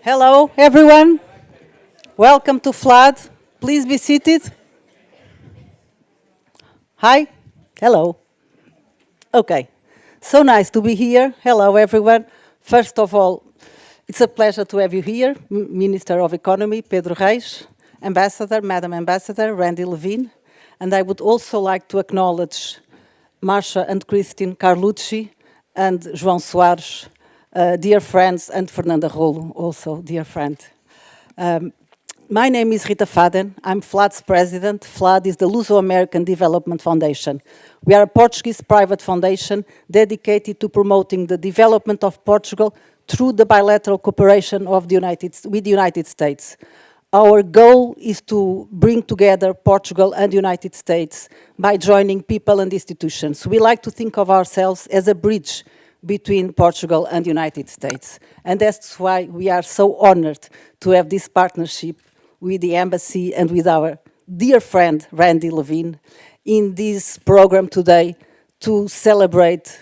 Hello, everyone. Welcome to FLAD. Please be seated. Hi. Hello. Okay. So nice to be here. Hello, everyone. First of all, it's a pleasure to have you here, Minister of Economy, Pedro Reis, Ambassador, Madam Ambassador, Randi Levine. And I would also like to acknowledge Marcia and Kristin Carlucci and João Soares, dear friends, and Fernanda Rollo, also dear friend. My name is Rita Faden. I'm FLAD's president. FLAD is the Luso-American Development Foundation. We are a Portuguese private foundation dedicated to promoting the development of Portugal through the bilateral cooperation with the United States. Our goal is to bring together Portugal and the United States by joining people and institutions. We like to think of ourselves as a bridge between Portugal and the United States. And that's why we are so honored to have this partnership with the embassy and with our dear friend, Randi Levine, in this program today to celebrate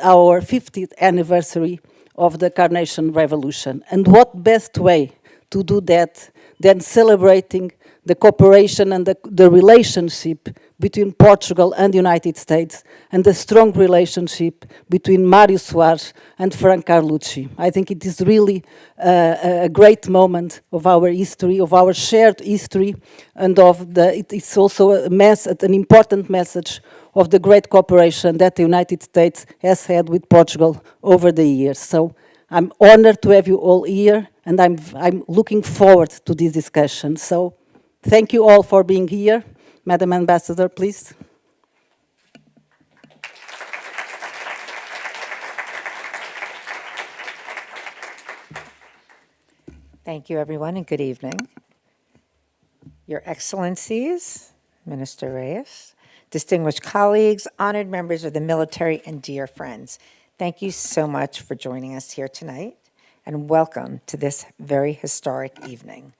our 50th anniversary of the Carnation Revolution. And what best way to do that than celebrating the cooperation and the relationship between Portugal and the United States, and the strong relationship between Mário Soares and Fernanda Carlucci. I think it is really a great moment of our history, of our shared history, and it's also an important message of the great cooperation that the United States has had with Portugal over the years. So I'm honored to have you all here, and I'm looking forward to this discussion. So thank you all for being here. Madam Ambassador, please. Thank you, everyone, and good evening. Your Excellencies, Minister Reyes, distinguished colleagues, honored members of the military, and dear friends, thank you so much for joining us here tonight, and welcome to this very historic evening.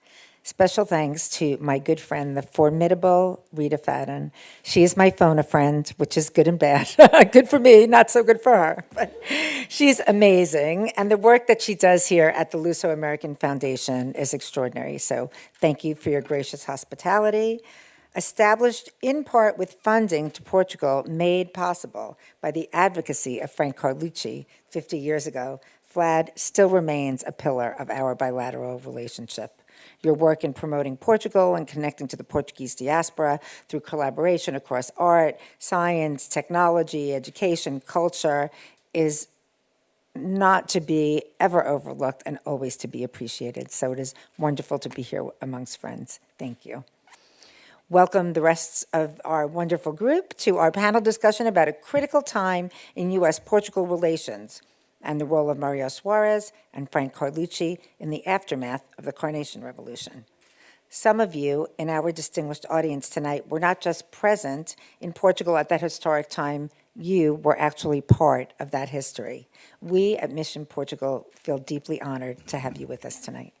Special thanks to my good friend, the formidable Rita Faden. She is my phone a friend, which is good and bad. Good for me, not so good for her. But she's amazing, and the work that she does here at the Luso-American Foundation is extraordinary. So thank you for your gracious hospitality. Established in part with funding to Portugal made possible by the advocacy of Frank Carlucci 50 years ago, FLAD still remains a pillar of our bilateral relationship. Your work in promoting Portugal and connecting to the Portuguese diaspora through collaboration across art, science, technology, education, culture is not to be ever overlooked and always to be appreciated. So it is wonderful to be here amongst friends. Thank you. Welcome the rest of our wonderful group to our panel discussion about a critical time in U.S.-Portugal relations and the role of Mário Soares and Frank Carlucci in the aftermath of the Carnation Revolution. Some of you in our distinguished audience tonight were not just present in Portugal at that historic time, you were actually part of that history. We at Mission Portugal feel deeply honored to have you with us tonight.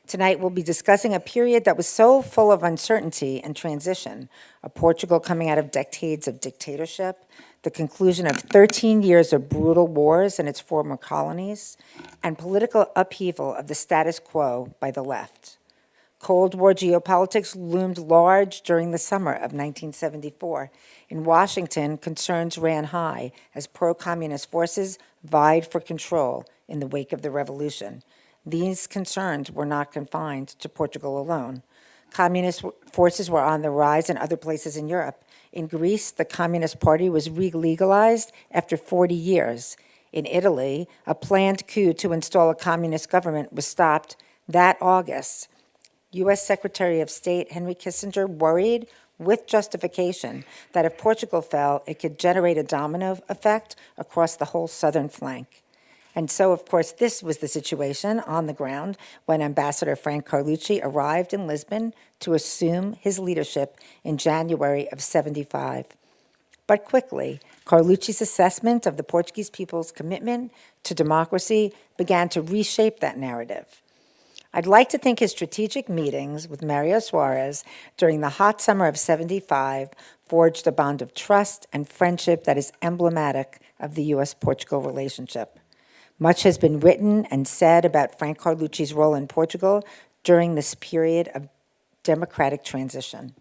Tonight we'll be discussing a period that was so full of uncertainty and transition, a Portugal coming out of decades of dictatorship, the conclusion of 13 years of brutal wars in its former colonies, and political upheaval of the status quo by the left. Cold War geopolitics loomed large during the summer of 1974. In Washington, concerns ran high as pro-communist forces vied for control in the wake of the revolution. These concerns were not confined to Portugal alone. Communist forces were on the rise in other places in Europe. In Greece, the Communist Party was re-legalized after 40 years. In Italy, a planned coup to install a communist government was stopped that August. U.S. Secretary of State Henry Kissinger worried, with justification, that if Portugal fell, it could generate a domino effect across the whole southern flank. And so, of course, this was the situation on the ground when Ambassador Frank Carlucci arrived in Lisbon to assume his leadership in January of '75. But quickly, Carlucci's assessment of the Portuguese people's commitment to democracy began to reshape that narrative. I'd like to think his strategic meetings with Marcia Soares during the hot summer of '75 forged a bond of trust and friendship that is emblematic of the U.S.-Portugal relationship. Much has been written and said about Frank Carlucci's role in Portugal during this period of democratic transition.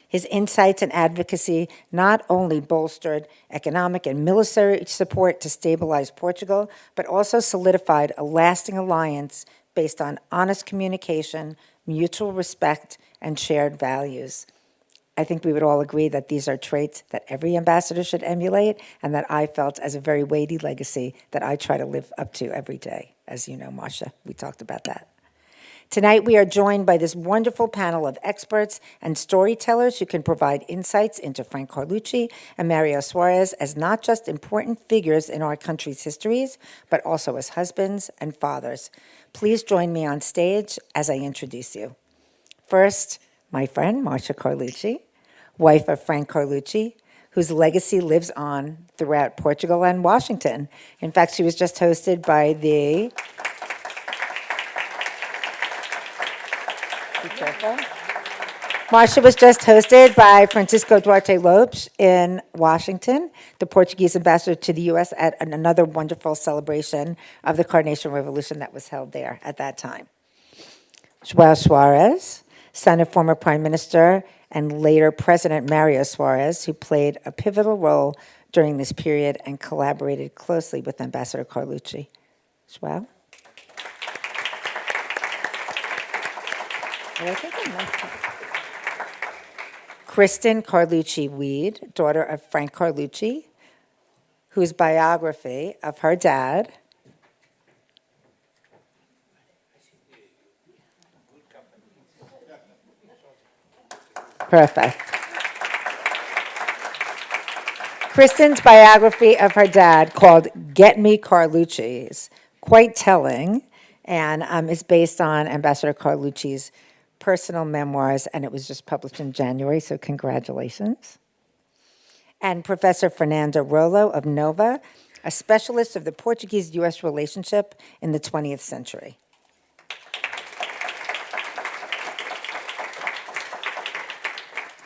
His insights and advocacy not only bolstered economic and military support to stabilize Portugal, but also solidified a lasting alliance based on honest communication, mutual respect, and shared values. I think we would all agree that these are traits that every ambassador should emulate, and that I felt as a very weighty legacy that I try to live up to every day. As you know, Marcia, we talked about that. Tonight, we are joined by this wonderful panel of experts and storytellers who can provide insights into Frank Carlucci and Marcia Soares as not just important figures in our country's histories, but also as husbands and fathers. Please join me on stage as I introduce you. First, my friend, Marcia Carlucci, wife of Frank Carlucci, whose legacy lives on throughout Portugal and Washington. In fact, she was just hosted by the... Be careful. Marcia was just hosted by Francisco Duarte Lopes in Washington, the Portuguese ambassador to the U.S., at another wonderful celebration of the Carnation Revolution that was held there at that time. João Soares, son of former Prime Minister and later President Marcia Soares, who played a pivotal role during this period and collaborated closely with Ambassador Carlucci. João? Kristin Carlucci Weed, daughter of Frank Carlucci, whose biography of her dad Perfect. Kristin's biography of her dad, called Get Me Carlucci, is quite telling, and is based on Ambassador Carlucci's personal memoirs, and it was just published in January, so congratulations. And Professor Fernanda Rollo of NOVA, a specialist of the Portuguese-U.S. relationship in the 20th century.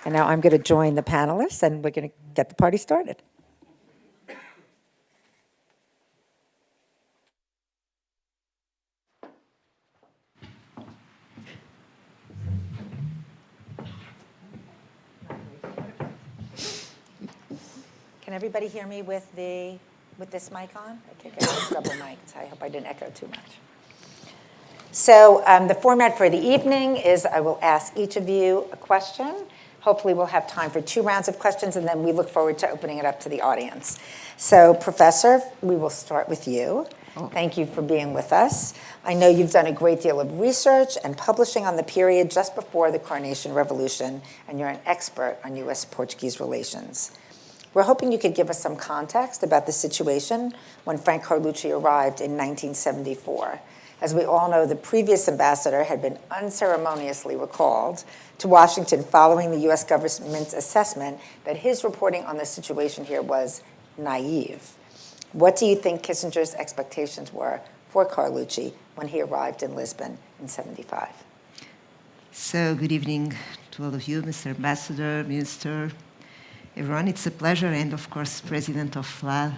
And now I'm going to join the panelists, and we're going to get the party started. Can everybody hear me with this mic on? I think I have double mic, so I hope I didn't echo too much. So the format for the evening is I will ask each of you a question. Hopefully we'll have time for 2 rounds of questions, and then we look forward to opening it up to the audience. So, Professor, we will start with you. Thank you for being with us. I know you've done a great deal of research and publishing on the period just before the Carnation Revolution, and you're an expert on U.S.-Portuguese relations. We're hoping you could give us some context about the situation when Frank Carlucci arrived in 1974. As we all know, the previous ambassador had been unceremoniously recalled to Washington following the U.S. government's assessment that his reporting on the situation here was naive. What do you think Kissinger's expectations were for Carlucci when he arrived in Lisbon in '75? So, good evening to all of you, Mr. Ambassador, Minister, everyone. It's a pleasure, and of course, President of FLAD,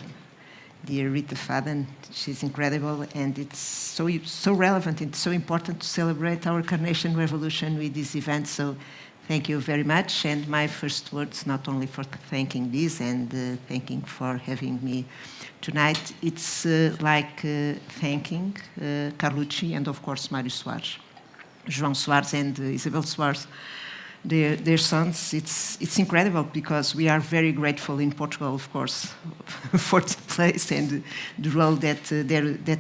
dear Rita Faden. She's incredible, and it's so relevant and so important to celebrate our Carnation Revolution with this event. So thank you very much. And my first words, not only for thanking this and thanking for having me tonight, it's thanking Carlucci and, of course, Mário Soares, João Soares and Isabel Soares, their sons. It's incredible because we are very grateful in Portugal, of course, for the place and the role that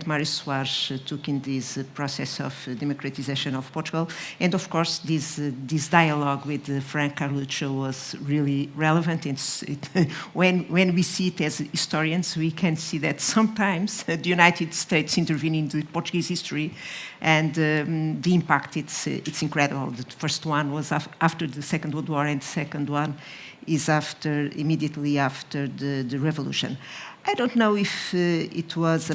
Mário Soares took in this process of democratization of Portugal. And of course, this dialogue with Frank Carlucci was really relevant. When we see it as historians, we can see that sometimes the United States intervene in the Portuguese history, and the impact, it's incredible. The first one was after the Second World War, and the second one is immediately after the revolution. I don't know if it was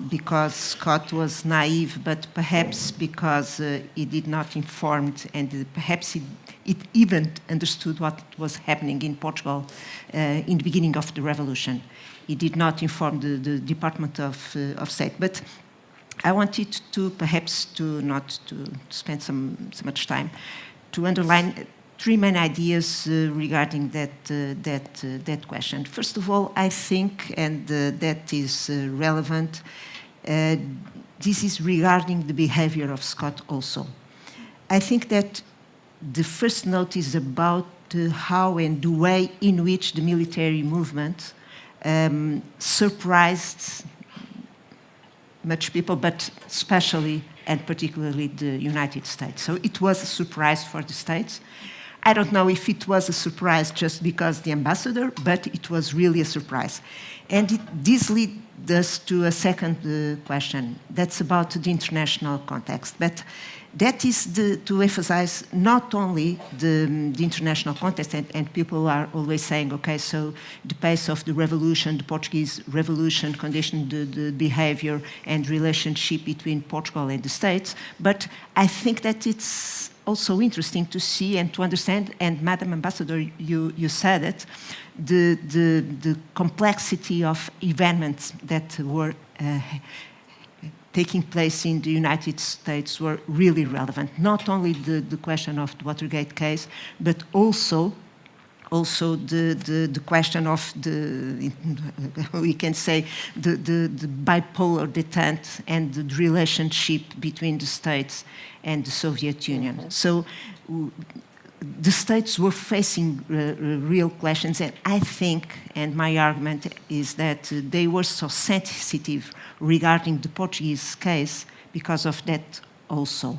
because Scott was naive, but perhaps because he did not inform, and perhaps it even understood what was happening in Portugal in the beginning of the revolution. He did not inform the Department of State. But I wanted to perhaps not to spend so much time to underline three main ideas regarding that question. First of all, I think, and that is relevant, this is regarding the behavior of Scott also. I think that the first note is about how and the way in which the military movement surprised much people, but especially and particularly the United States. So it was a surprise for the States. I don't know if it was a surprise just because the ambassador, but it was really a surprise. And this leads us to a second question. That's about the international context. But that is to emphasize not only the international context, and people are always saying, okay, so the pace of the revolution, the Portuguese revolution conditioned the behavior and relationship between Portugal and the States, but I think that it's also interesting to see and to understand, and Madam Ambassador, you said it, the complexity of events that were taking place in the United States were really relevant. Not only the question of the Watergate case, but also the question of we can say, the bipolar detente and the relationship between the States and the Soviet Union. So the States were facing real questions, and I think, and my argument is that they were so sensitive regarding the Portuguese case because of that also.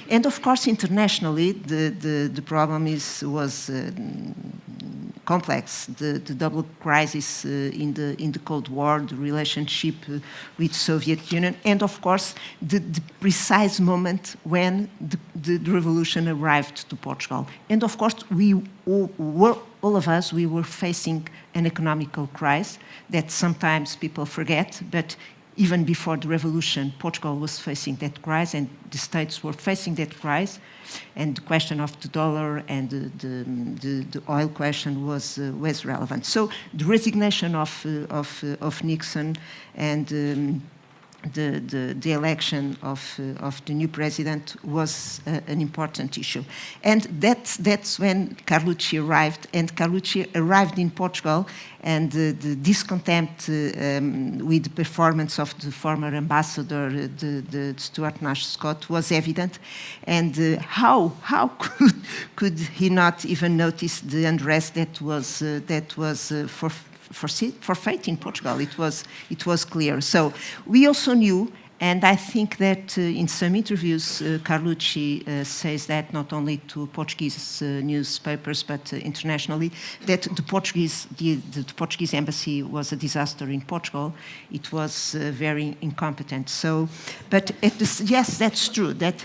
And of course, internationally, the problem was complex. The double crisis in the Cold War, the relationship with Soviet Union, and of course, the precise moment when the revolution arrived to Portugal. And of course, all of us were facing an economical crisis that sometimes people forget, but even before the revolution, Portugal was facing that crisis, and the States were facing that crisis, and the question of the dollar and the oil question was relevant. So the resignation of Nixon and the election of the new president was an important issue. And that's when Carlucci arrived, and Carlucci arrived in Portugal, and the discontent with the performance of the former ambassador, the Stuart Nash Scott, was evident. And how could he not even notice the unrest that was for fate in Portugal? It was clear. So we also knew, and I think that in some interviews, Carlucci says that not only to Portuguese newspapers, but internationally, that the Portuguese embassy was a disaster in Portugal. It was very incompetent. So, but yes, that's true. That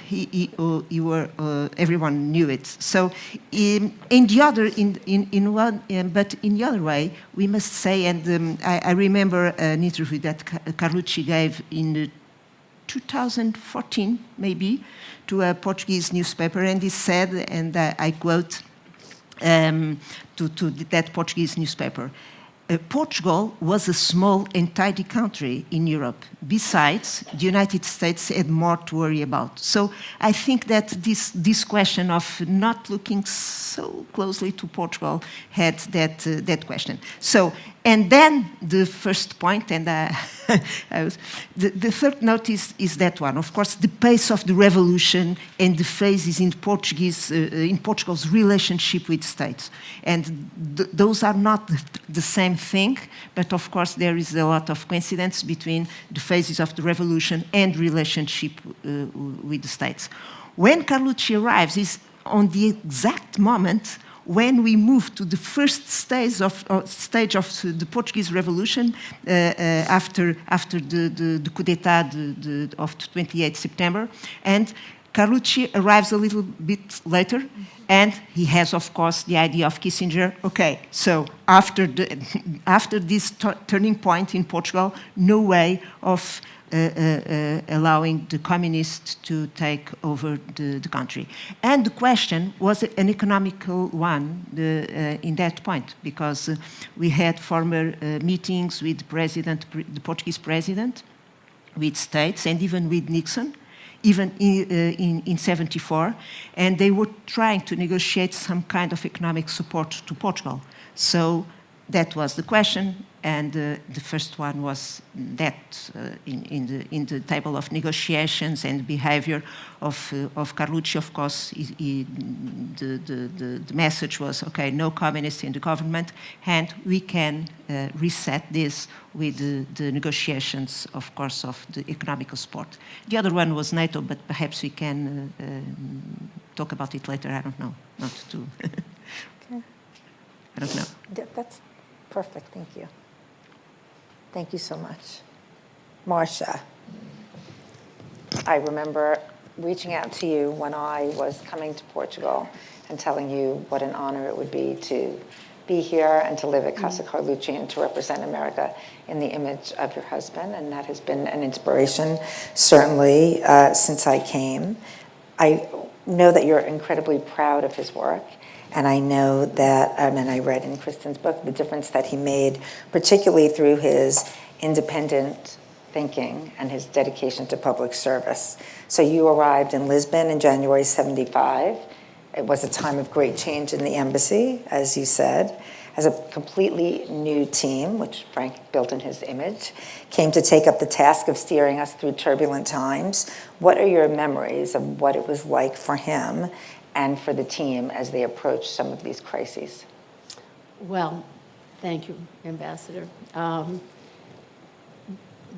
everyone knew it. So, in the other way, we must say, and I remember an interview that Carlucci gave in 2014, maybe, to a Portuguese newspaper, and he said, and I quote to that Portuguese newspaper, Portugal was a small and tidy country in Europe. Besides, the United States had more to worry about. So I think that this question of not looking so closely to Portugal had that question. So, And then the first point, and the third note is that one. Of course, the pace of the revolution and the phases in Portugal's relationship with states. And those are not the same thing, but of course there is a lot of coincidence between the phases of the revolution and relationship with the states. When Carlucci arrives is on the exact moment when we move to the first stage of the Portuguese Revolution after the coup d'etat of 28 September, and Carlucci arrives a little bit later, and he has, of course, the idea of Kissinger. Okay, so after this turning point in Portugal, no way of allowing the communists to take over the country. And the question was an economical one in that point, because we had former meetings with the Portuguese president, with states, and even with Nixon, even in 74, and they were trying to negotiate some kind of economic support to Portugal. So that was the question, and the first one was that in the table of negotiations and behavior of Carlucci. Of course, the message was, okay, no communists in the government, and we can reset this with the negotiations, of course, of the economical support. The other one was NATO, but perhaps we can talk about it later. I don't know. Not to. Okay. I don't know. That's perfect. Thank you. Thank you so much. Marcia, I remember reaching out to you when I was coming to Portugal and telling you what an honor it would be to be here and to live at Casa Carlucci and to represent America in the image of your husband, and that has been an inspiration, certainly, since I came. I know that you're incredibly proud of his work, and I know that, and I read in Kristin's book, the difference that he made, particularly through his independent thinking and his dedication to public service. So you arrived in Lisbon in January 75. It was a time of great change in the embassy, as you said, as a completely new team, which Frank built in his image, came to take up the task of steering us through turbulent times. What are your memories of what it was like for him and for the team as they approached some of these crises? Well, thank you, Ambassador.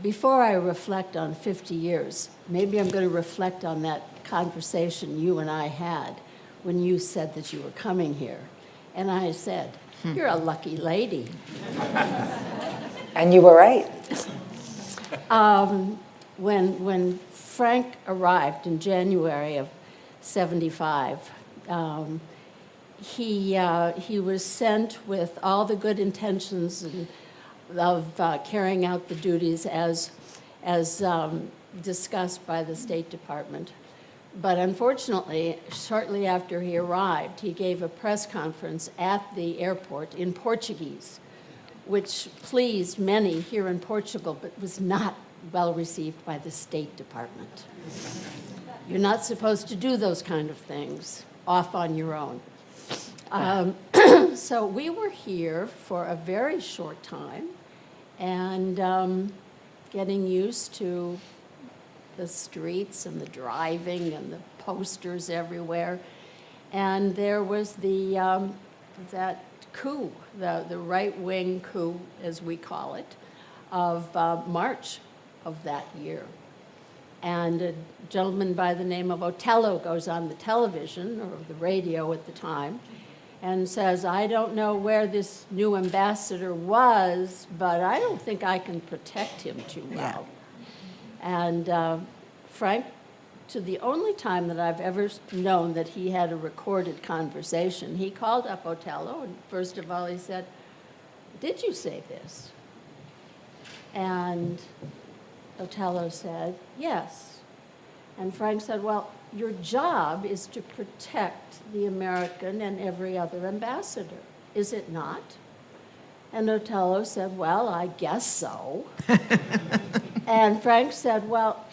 Before I reflect on 50 years, maybe I'm going to reflect on that conversation you and I had when you said that you were coming here. And I said, you're a lucky lady. And you were right. When Frank arrived in January of 75, he was sent with all the good intentions of carrying out the duties as discussed by the State Department. But unfortunately, shortly after he arrived, he gave a press conference at the airport in Portuguese, which pleased many here in Portugal, but was not well received by the State Department. You're not supposed to do those kind of things off on your own. So we were here for a very short time and getting used to the streets and the driving and the posters everywhere. And there was that coup, the right-wing coup, as we call it, of March of that year. And a gentleman by the name of Otello goes on the television, or the radio at the time, and says, I don't know where this new ambassador was, but I don't think I can protect him too well. And Frank, to the only time that I've ever known that he had a recorded conversation, he called up Otello, and first of all he said, did you say this? And Otello said, yes. And Frank said, well, your job is to protect the American and every other ambassador, is it not? And Otello said, well, I guess so. And Frank said, well,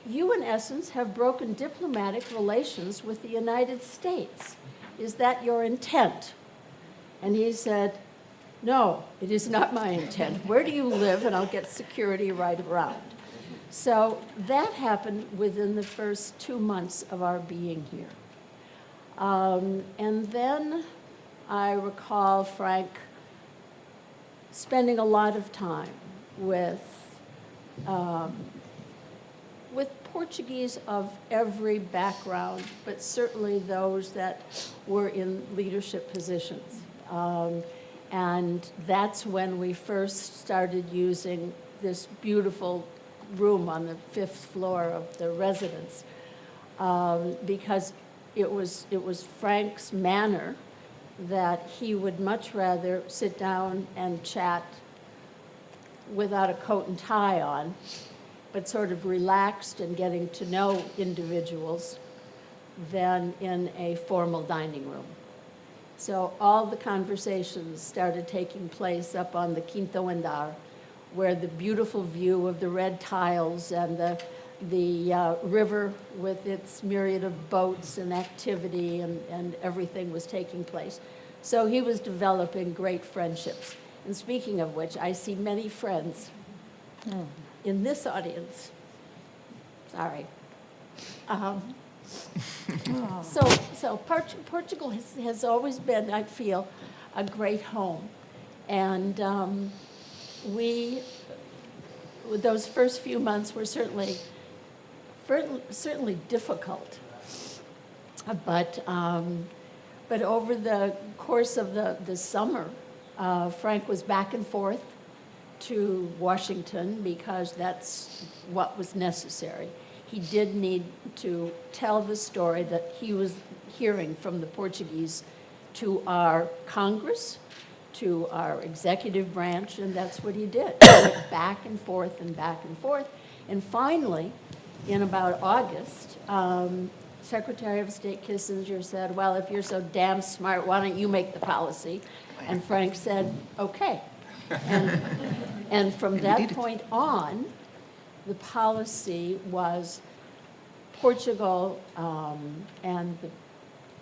you in essence have broken diplomatic relations with the United States. Is that your intent? And he said, No, it is not my intent. Where do you live? And I'll get security right around. So that happened within the first 2 months of our being here. And then I recall Frank spending a lot of time with Portuguese of every background, but certainly those that were in leadership positions. And that's when we first started using this beautiful room on the 5th floor of the residence, because it was Frank's manner that he would much rather sit down and chat without a coat and tie on, but sort of relaxed and getting to know individuals than in a formal dining room. So all the conversations started taking place up on the Quinto Andar, where the beautiful view of the red tiles and the river with its myriad of boats and activity and everything was taking place. So he was developing great friendships. And speaking of which, I see many friends in this audience. Sorry. So Portugal has always been, I feel, a great home. And those first few months were certainly difficult. But over the course of the summer, Frank was back and forth to Washington because that's what was necessary. He did need to tell the story that he was hearing from the Portuguese to our Congress, to our executive branch, and that's what he did. He went back and forth and back and forth. And finally, in about August, Secretary of State Kissinger said, well, if you're so damn smart, why don't you make the policy? And Frank said, okay. And from that point on, the policy was Portugal and the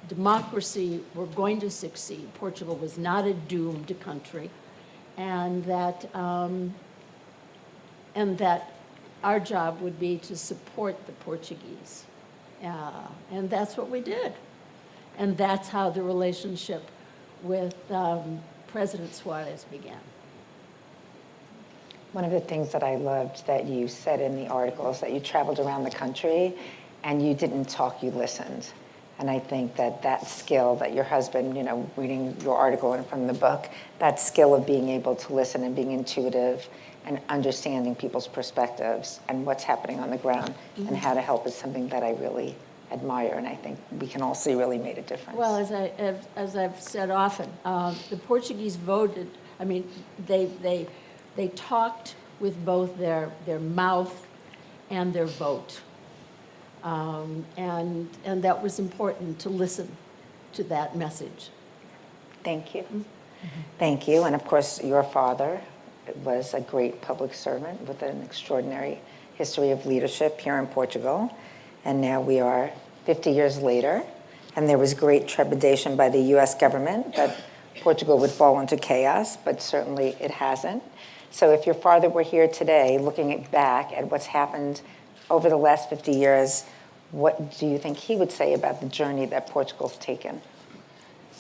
democracy were going to succeed. Portugal was not a doomed country, and that our job would be to support the Portuguese. And that's what we did. And that's how the relationship with President Suarez began. One of the things that I loved that you said in the article is that you traveled around the country and you didn't talk, you listened. And I think that skill that your husband, reading your article and from the book, that skill of being able to listen and being intuitive and understanding people's perspectives and what's happening on the ground and how to help is something that I really admire, and I think we can all see really made a difference. Well, as I've said often, the Portuguese voted, I mean, they talked with both their mouth and their vote. And that was important to listen to that message. Thank you. Thank you. And of course, your father was a great public servant with an extraordinary history of leadership here in Portugal. And now we are 50 years later, and there was great trepidation by the US government that Portugal would fall into chaos, but certainly it hasn't. So if your father were here today, looking back at what's happened over the last 50 years, what do you think he would say about the journey that Portugal's taken?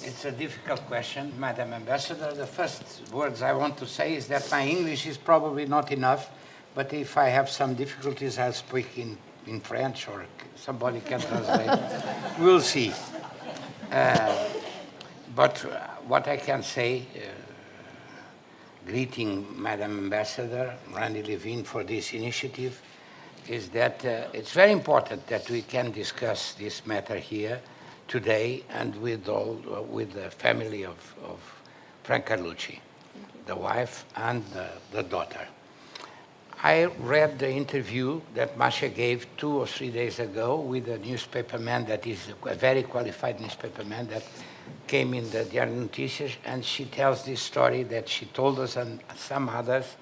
It's a difficult question, Madam Ambassador. The first words I want to say is that my English is probably not enough, but if I have some difficulties, I'll speak in French or somebody can translate. We'll see. But what I can say, greeting Madam Ambassador Randi Levine for this initiative, is that it's very important that we can discuss this matter here today and with the family of Frank Carlucci, the wife and the daughter. I read the interview that Marcia gave 2 or 3 days ago with a newspaperman that is a very qualified newspaperman that came in the Diário de Notícias, and she tells this story that she told us and some others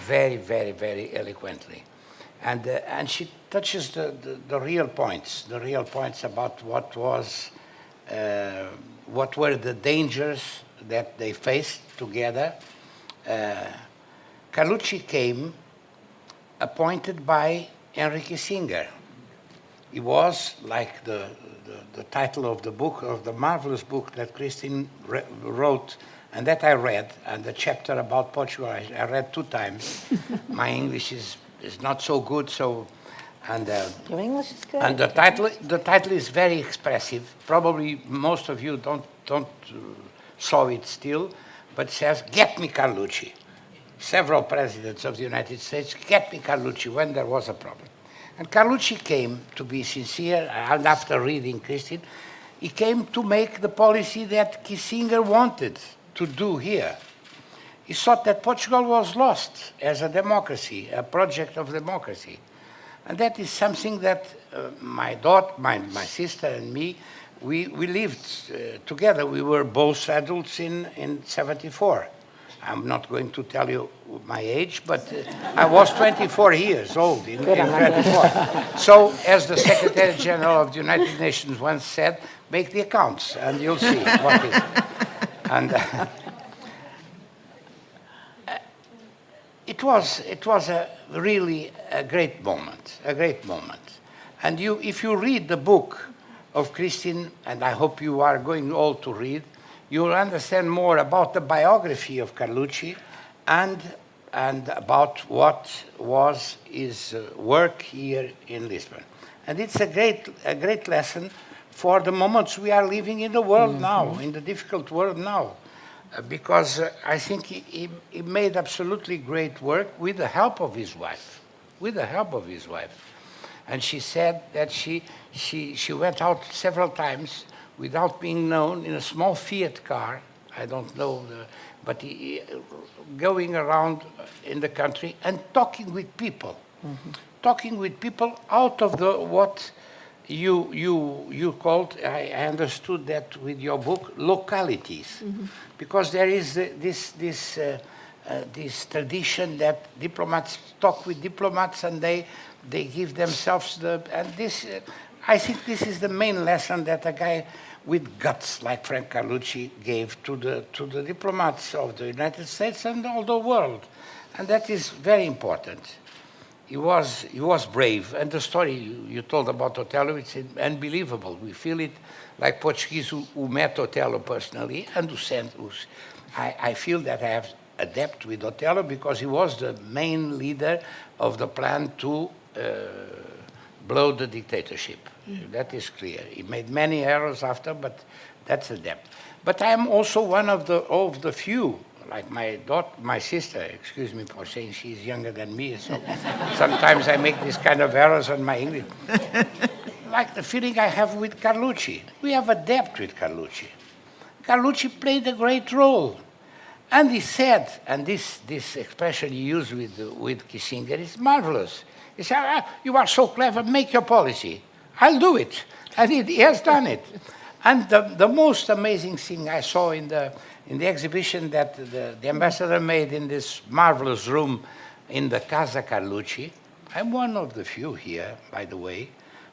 very, very, very eloquently. And she touches the real points about what were the dangers that they faced together. Carlucci came appointed by Henry Kissinger. He was, like the title of the book, of the marvelous book that Kristin wrote, and that I read, and the chapter about Portugal, I read 2 times. My English is not so good, so, and Your English is good. and the title is very expressive. Probably most of you don't saw it still, but it says, "Get me Carlucci." Several presidents of the United States, "Get me Carlucci," when there was a problem. And Carlucci came, to be sincere, and after reading Kristin, he came to make the policy that Kissinger wanted to do here. He thought that Portugal was lost as a democracy, a project of democracy. And that is something that my daughter, my sister and me, we lived together. We were both adults in 74. I'm not going to tell you my age, but I was 24 years old in 24. So, as the Secretary General of the United Nations once said, make the accounts and you'll see what is. And it was a really a great moment, And if you read the book of Kristin, and I hope you are going all to read, you will understand more about the biography of Carlucci and about what was his work here in Lisbon. And it's a great lesson for the moments we are living in the world now, in the difficult world now. Because I think he made absolutely great work with the help of his wife, And she said that she went out several times without being known in a small Fiat car, I don't know, but going around in the country and talking with people, out of what you called, I understood that with your book, localities, because there is this tradition that diplomats talk with diplomats and they give themselves I think this is the main lesson that a guy with guts like Frank Carlucci gave to the diplomats of the United States and all the world, and that is very important. He was brave, and the story you told about Othello, it's unbelievable. We feel it like Portuguese who met Othello personally, and I feel that I have adapted with Othello because he was the main leader of the plan to blow the dictatorship. That is clear. He made many errors after, but that's a depth. But I am also one of the few, like my sister, excuse me for saying she's younger than me, so sometimes I make this kind of errors on my English. Like the feeling I have with Carlucci. We have a depth with Carlucci. Carlucci played a great role. And he said, and this expression he used with Kissinger is marvelous. He said, you are so clever, make your policy. I'll do it. And he has done it. And the most amazing thing I saw in the exhibition that the ambassador made in this marvelous room in the Casa Carlucci, I'm one of the few here, by the way,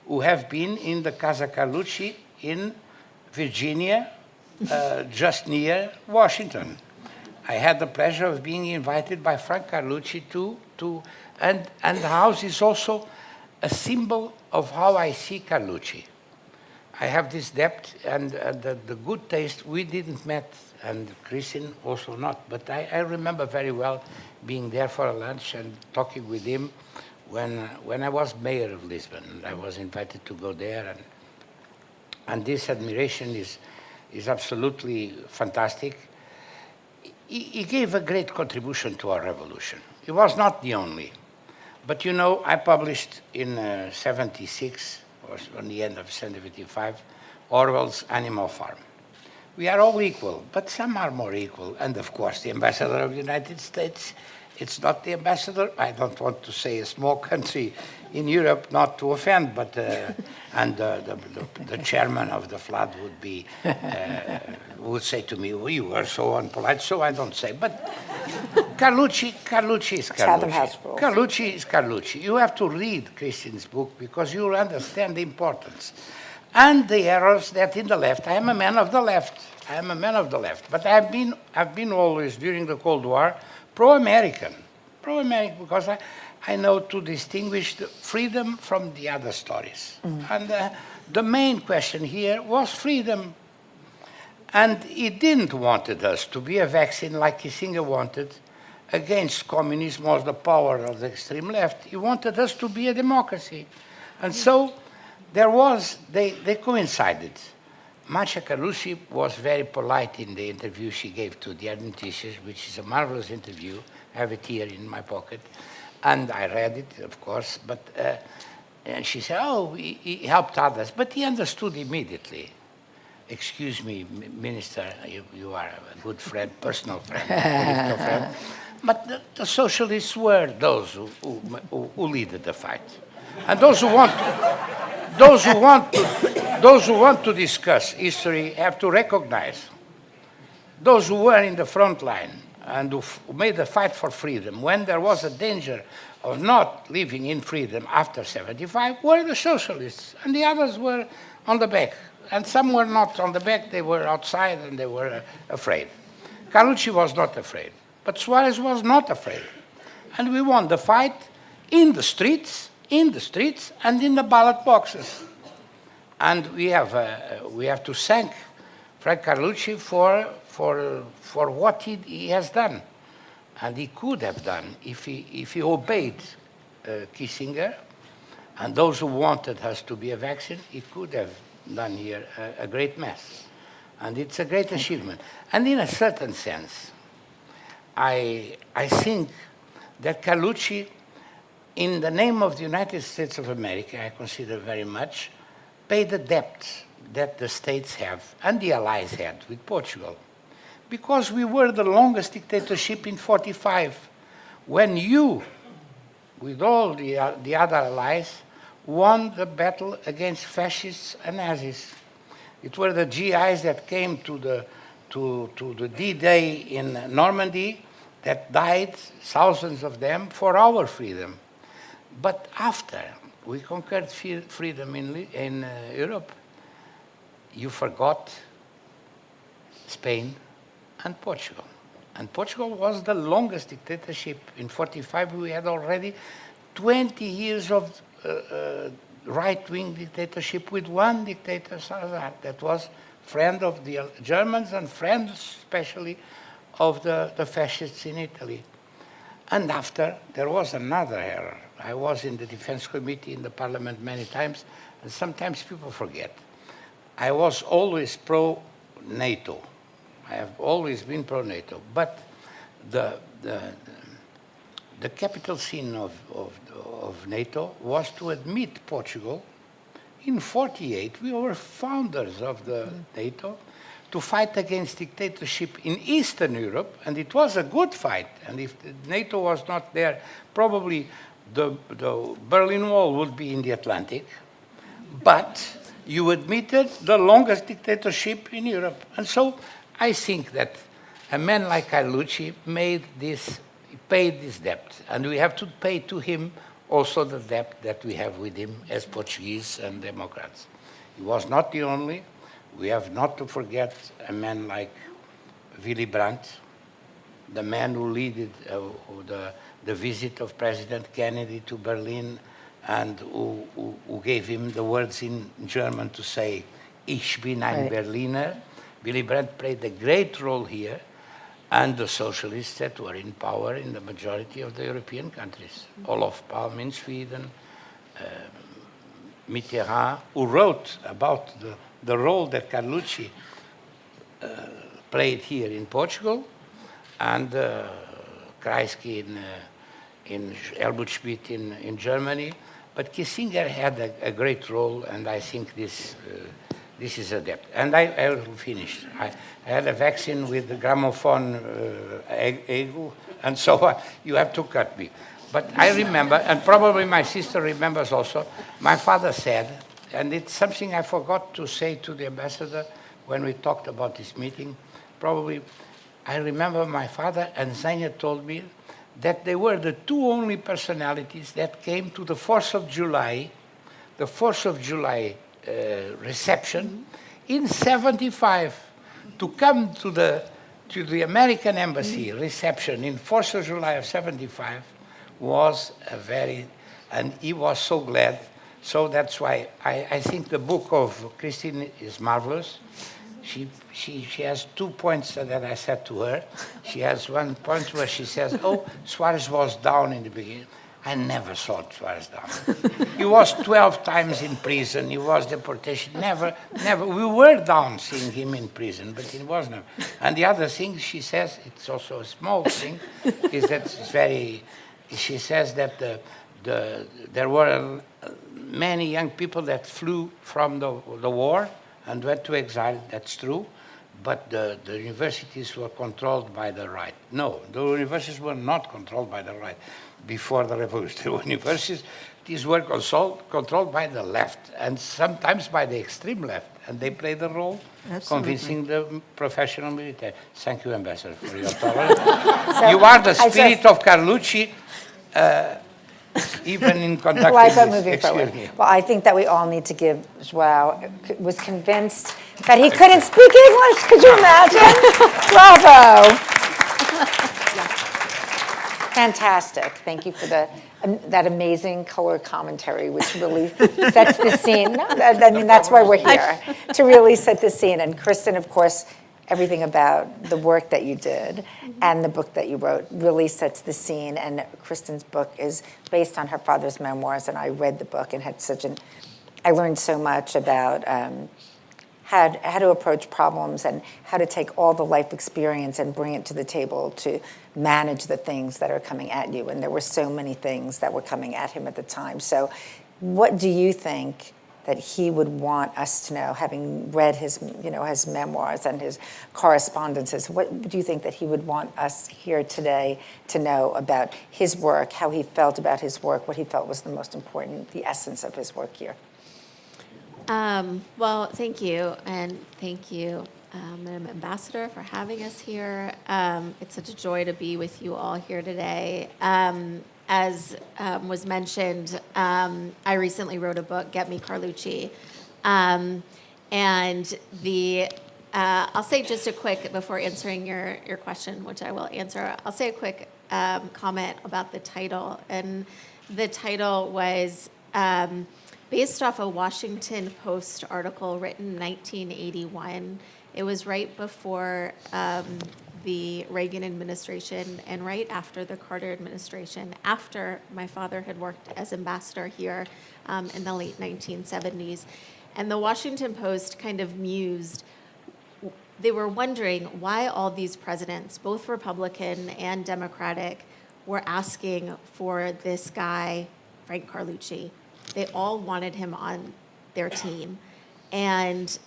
who have been in the Casa Carlucci in Virginia, just near Washington. I had the pleasure of being invited by Frank Carlucci and the house is also a symbol of how I see Carlucci. I have this depth and the good taste. We didn't met, and Kristin also not, but I remember very well being there for a lunch and talking with him when I was mayor of Lisbon. And I was invited to go there, and this admiration is absolutely fantastic. He gave a great contribution to our revolution. He was not the only. But you know, I published in 76, or on the end of 75, Orwell's Animal Farm. We are all equal, but some are more equal. And of course, the ambassador of the United States, it's not the ambassador, I don't want to say a small country in Europe, not to offend, but, and the chairman of the FLAD would say to me, well, you are so unpolite, so I don't say. But Carlucci is Carlucci. Carlucci is Carlucci. You have to read Kristin's book because you'll understand the importance. And the errors that in the left, I am a man of the left. I am a man of the left, but I've been always, during the Cold War, pro-American because I know to distinguish the freedom from the other stories. And the main question here was freedom. And he didn't want us to be a vaccine like Kissinger wanted against communism or the power of the extreme left. He wanted us to be a democracy. And so there was, they coincided. Marcia Carlucci was very polite in the interview she gave to the Adventists, which is a marvelous interview. I have it here in my pocket. And I read it, of course, but and she said, oh, he helped others, but he understood immediately. Excuse me, Minister, you are a good friend, personal friend, political friend. But the socialists were those who lead the fight. And those who want to discuss history have to recognize those who were in the front line and who made the fight for freedom when there was a danger of not living in freedom after 75 were the socialists, and the others were on the back. And some were not on the back, they were outside and they were afraid. Carlucci was not afraid, but Soares was not afraid. And we won the fight in the streets, and in the ballot boxes. And we have to thank Frank Carlucci for what he has done. And he could have done if he obeyed Kissinger and those who wanted us to be a vaccine, he could have done here a great mess. And it's a great achievement. And in a certain sense, I think that Carlucci, in the name of the United States of America, I consider very much, paid the debt that the states have and the allies had with Portugal. Because we were the longest dictatorship in 45, when you, with all the other allies, won the battle against fascists and Nazis. It were the GIs that came to the D-Day in Normandy that died, thousands of them, for our freedom. But after we conquered freedom in Europe, you forgot Spain and Portugal. And Portugal was the longest dictatorship. In 45, we had already 20 years of right-wing dictatorship with one dictator, Salazar, that was friend of the Germans and friend especially of the fascists in Italy. And after, there was another error. I was in the Defense Committee in the Parliament many times, and sometimes people forget. I was always pro-NATO. I have always been pro-NATO, but the capital sin of NATO was to admit Portugal. In 48, we were founders of the NATO to fight against dictatorship in Eastern Europe, and it was a good fight. And if NATO was not there, probably the Berlin Wall would be in the Atlantic. But you admitted the longest dictatorship in Europe. And so I think that a man like Carlucci paid this debt, and we have to pay to him also the debt that we have with him as Portuguese and Democrats. He was not the only. We have not to forget a man like Willy Brandt, the man who led the visit of President Kennedy to Berlin and who gave him the words in German to say, Ich bin ein Berliner. Willy Brandt played a great role here, and the socialists that were in power in the majority of the European countries. Olof Palme in Sweden, Mitterrand, who wrote about the role that Carlucci played here in Portugal, and Kreisky in Helmut Schmidt in Germany. But Kissinger had a great role, and I think this is a debt. And I will finish. I had a vaccine with the gramophone ego, and so you have to cut me. But I remember, and probably my sister remembers also, my father said, and it's something I forgot to say to the ambassador when we talked about this meeting, probably I remember my father and Zanya told me that they were the two only personalities that came to the 4th of July, reception in 75, to come to the American embassy reception in 4th of July of 75 was and he was so glad. So that's why I think the book of Kristin is marvelous. She has 2 points that I said to her. She has one point where she says, oh, Soares was down in the beginning. I never saw Soares down. He was 12 times in prison. He was deportation. Never. We were down seeing him in prison, but it was never. And the other thing she says, it's also a small thing, is that it's very, she says that there were many young people that flew from the war and went to exile. That's true. But the universities were controlled by the right. No, the universities were not controlled by the right before the revolution. The universities were controlled by the left, and sometimes by the extreme left, and they played the role convincing the professional military. Thank you, Ambassador, for your tolerance. You are the spirit of Carlucci, even in conducting Like this. moving forward. Well, I think that we all need to give João, was convinced that he couldn't speak English. Could you imagine? Bravo. Fantastic. Thank you for that amazing color commentary, which really sets the scene. No, I mean, that's why we're here, to really set the scene. And Kristin, of course, everything about the work that you did and the book that you wrote really sets the scene. And Kristin's book is based on her father's memoirs, and I read the book and had I learned so much about how to approach problems and how to take all the life experience and bring it to the table to manage the things that are coming at you. And there were so many things that were coming at him at the time. So what do you think that he would want us to know, having read his memoirs and his correspondences? What do you think that he would want us here today to know about his work, how he felt about his work, what he felt was the most important, the essence of his work here? Well, thank you, and thank you, Madam Ambassador, for having us here. It's such a joy to be with you all here today. As was mentioned, I recently wrote a book, Get Me Carlucci, and I'll say just a quick, before answering your question, which I will answer, I'll say a quick comment about the title. And the title was based off a Washington Post article written in 1981. It was right before the Reagan administration and right after the Carter administration, after my father had worked as ambassador here in the late 1970s. And the Washington Post kind of mused, they were wondering why all these presidents, both Republican and Democratic, were asking for this guy, Frank Carlucci. They all wanted him on their team. And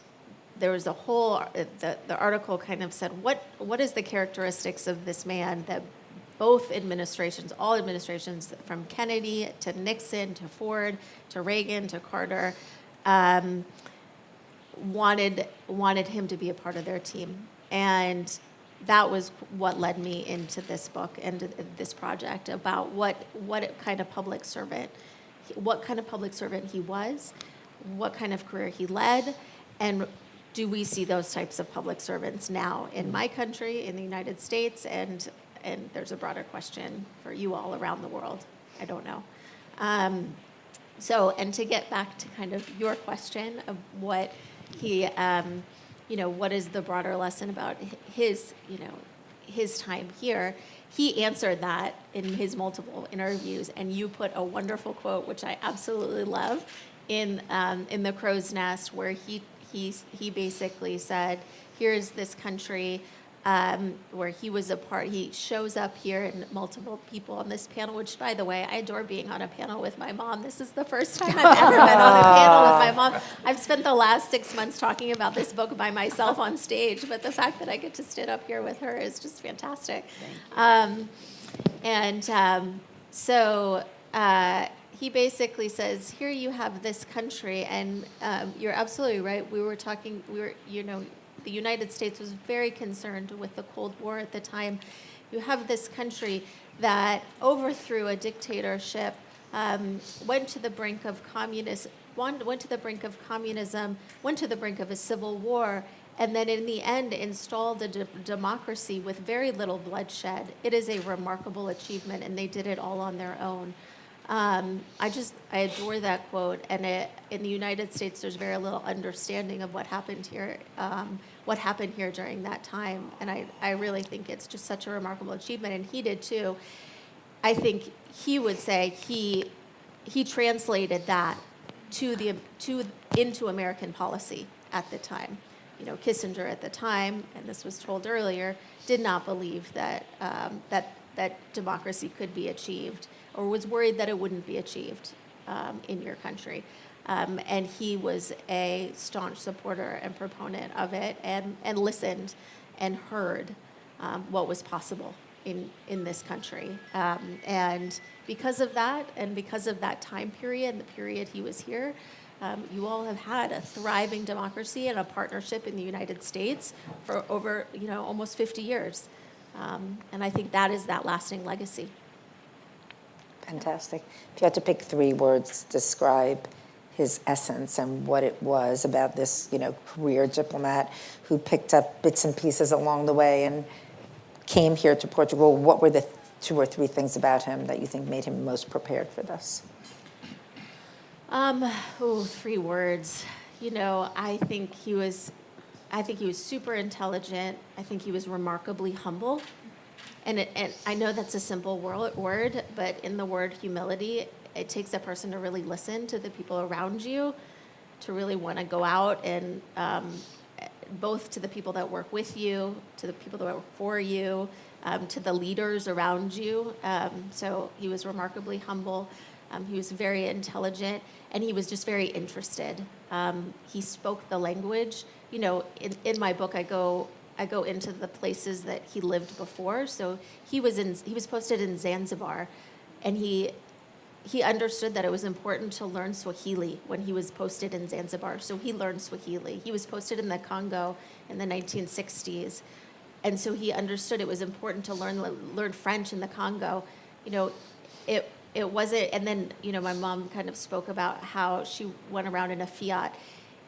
there was a whole, the article kind of said, what is the characteristics of this man that both administrations, all administrations, from Kennedy to Nixon to Ford to Reagan to Carter, wanted him to be a part of their team. And that was what led me into this book and this project about what kind of public servant he was, what kind of career he led, and do we see those types of public servants now in my country, in the United States, and there's a broader question for you all around the world. I don't know. And to get back to kind of your question of what he, what is the broader lesson about his time here, he answered that in his multiple interviews, and you put a wonderful quote, which I absolutely love, in The Crow's Nest, where he basically said, here's this country where he was a part. He shows up here and multiple people on this panel, which, by the way, I adore being on a panel with my mom. This is the first time I've ever been on a panel with my mom. I've spent the last 6 months talking about this book by myself on stage, but the fact that I get to sit up here with her is just fantastic. So he basically says, here you have this country, and you're absolutely right. The United States was very concerned with the Cold War at the time. You have this country that overthrew a dictatorship, went to the brink of communism, went to the brink of a civil war, and then in the end installed a democracy with very little bloodshed. It is a remarkable achievement, and they did it all on their own. I adore that quote, and in the United States, there's very little understanding of what happened here during that time, and I really think it's just such a remarkable achievement, and he did too. I think he would say he translated that into American policy at the time. You know, Kissinger at the time, and this was told earlier, did not believe that democracy could be achieved, or was worried that it wouldn't be achieved in your country. And he was a staunch supporter and proponent of it, and listened and heard what was possible in this country. And because of that, and because of that time period, the period he was here, you all have had a thriving democracy and a partnership in the United States for over, almost 50 years. And I think that is that lasting legacy. Fantastic. If you had to pick 3 words to describe his essence and what it was about this, career diplomat who picked up bits and pieces along the way and came here to Portugal, what were the 2 or 3 things about him that you think made him most prepared for this? 3 words. I think he was super intelligent. I think he was remarkably humble. And I know that's a simple word, but in the word humility, it takes a person to really listen to the people around you, to really want to go out and both to the people that work with you, to the people that work for you, to the leaders around you. So he was remarkably humble. He was very intelligent, and he was just very interested. He spoke the language. In my book, I go into the places that he lived before. So he was posted in Zanzibar, and he understood that it was important to learn Swahili when he was posted in Zanzibar. So he learned Swahili. He was posted in the Congo in the 1960s, and so he understood it was important to learn French in the Congo. It wasn't, and then, my mom kind of spoke about how she went around in a Fiat.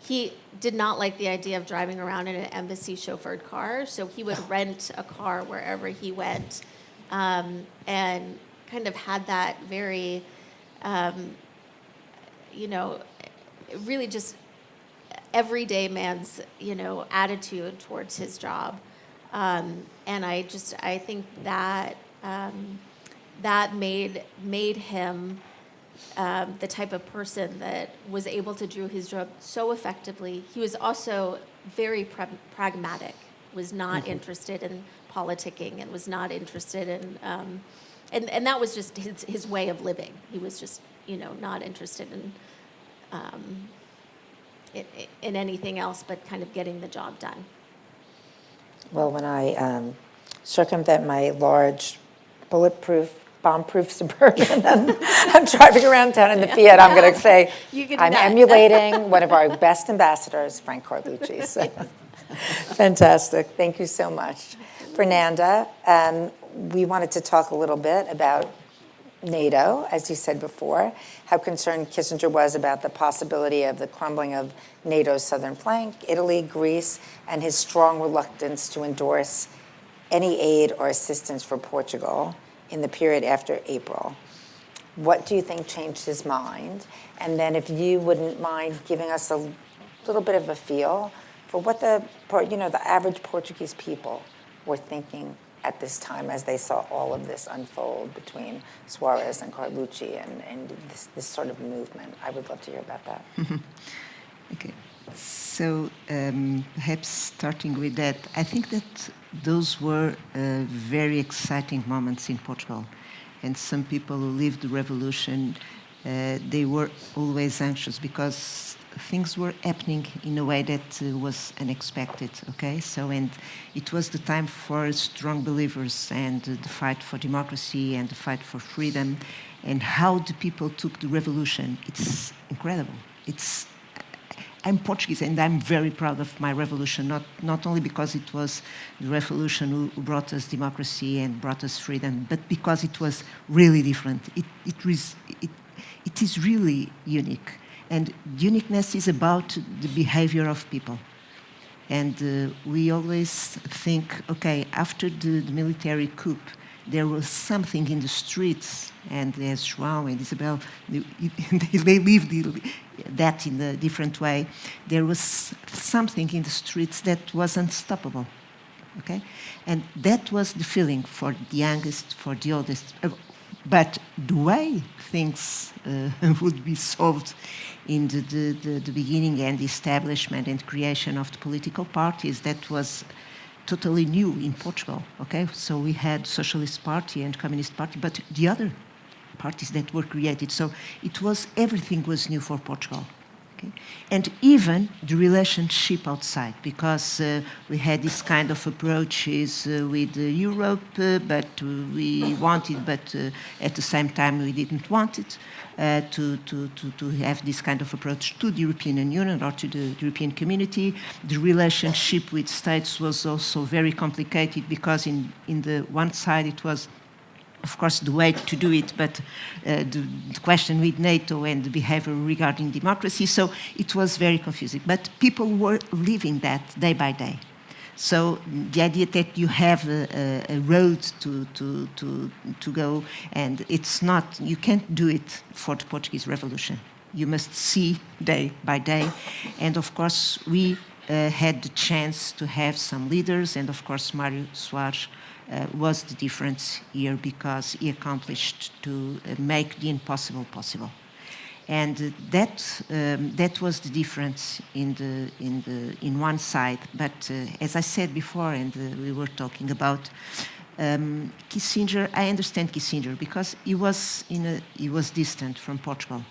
He did not like the idea of driving around in an embassy chauffeured car, so he would rent a car wherever he went, and kind of had that very, really just everyday man's, attitude towards his job. And I think that that made him the type of person that was able to do his job so effectively. He was also very pragmatic, was not interested in politicking, and was not interested in, and that was just his way of living. He was just, not interested in anything else but kind of getting the job done. Well, when I circumvent my large, bulletproof, bomb-proof Suburban, and I'm driving around town in the Fiat, I'm going to say I'm emulating one of our best ambassadors, Frank Carlucci. So. Fantastic. Thank you so much. Fernanda, we wanted to talk a little bit about NATO, as you said before, how concerned Kissinger was about the possibility of the crumbling of NATO's southern flank, Italy, Greece, and his strong reluctance to endorse any aid or assistance for Portugal in the period after April. What do you think changed his mind? And then if you wouldn't mind giving us a little bit of a feel for what the average Portuguese people were thinking at this time as they saw all of this unfold between Soares and Carlucci and this sort of movement. I would love to hear about that. Okay. So perhaps starting with that, I think that those were very exciting moments in Portugal. And some people who lived the revolution, they were always anxious because things were happening in a way that was unexpected, okay? So, and it was the time for strong believers and the fight for democracy and the fight for freedom, and how the people took the revolution. It's incredible. I'm Portuguese, and I'm very proud of my revolution, not only because it was the revolution who brought us democracy and brought us freedom, but because it was really different. It is really unique. And uniqueness is about the behavior of people. And we always think, okay, after the military coup, there was something in the streets, and as João and Isabel, they lived that in a different way. There was something in the streets that was unstoppable, okay? And that was the feeling for the youngest, for the oldest. But the way things would be solved in the beginning and the establishment and creation of the political parties, that was totally new in Portugal, okay? So we had Socialist Party and Communist Party, but the other parties that were created. So everything was new for Portugal. Okay? And even the relationship outside, because we had this kind of approaches with Europe, but we wanted, but at the same time we didn't want it, to have this kind of approach to the European Union or to the European community. The relationship with states was also very complicated, because in the one side it was, of course, the way to do it, but the question with NATO and the behavior regarding democracy, so it was very confusing. But people were living that day by day. So the idea that you have a road to go, and it's not, you can't do it for the Portuguese Revolution. You must see day by day. And of course, we had the chance to have some leaders, and of course, Mário Soares was the difference here, because he accomplished to make the impossible possible. And that was the difference in one side. But as I said before, and we were talking about Kissinger, I understand Kissinger, because he was distant from Portugal.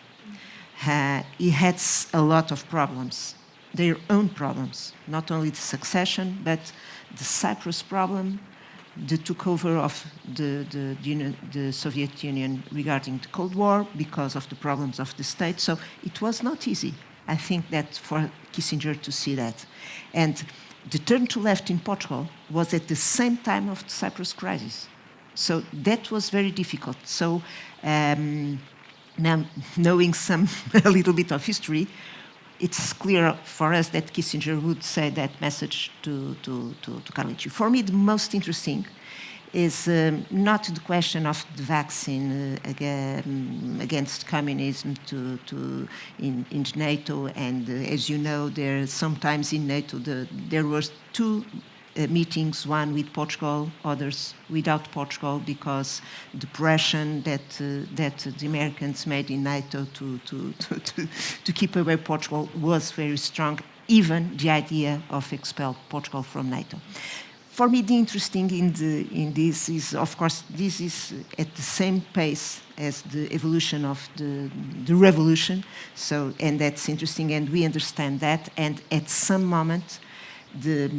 He had a lot of problems, their own problems, not only the succession, but the Cyprus problem, the takeover of the Soviet Union regarding the Cold War, because of the problems of the state. So it was not easy, I think, that for Kissinger to see that. And the turn to left in Portugal was at the same time of the Cyprus crisis. So that was very difficult. So now, knowing a little bit of history, it's clear for us that Kissinger would say that message to Carlucci. For me, the most interesting is not the question of the vaccine against communism in NATO. And as you know, sometimes in NATO there were two meetings, one with Portugal, others without Portugal, because the pressure that the Americans made in NATO to keep away Portugal was very strong, even the idea of expel Portugal from NATO. For me, the interesting in this is, of course, this is at the same pace as the evolution of the revolution. So, and that's interesting, and we understand that. And at some moment, the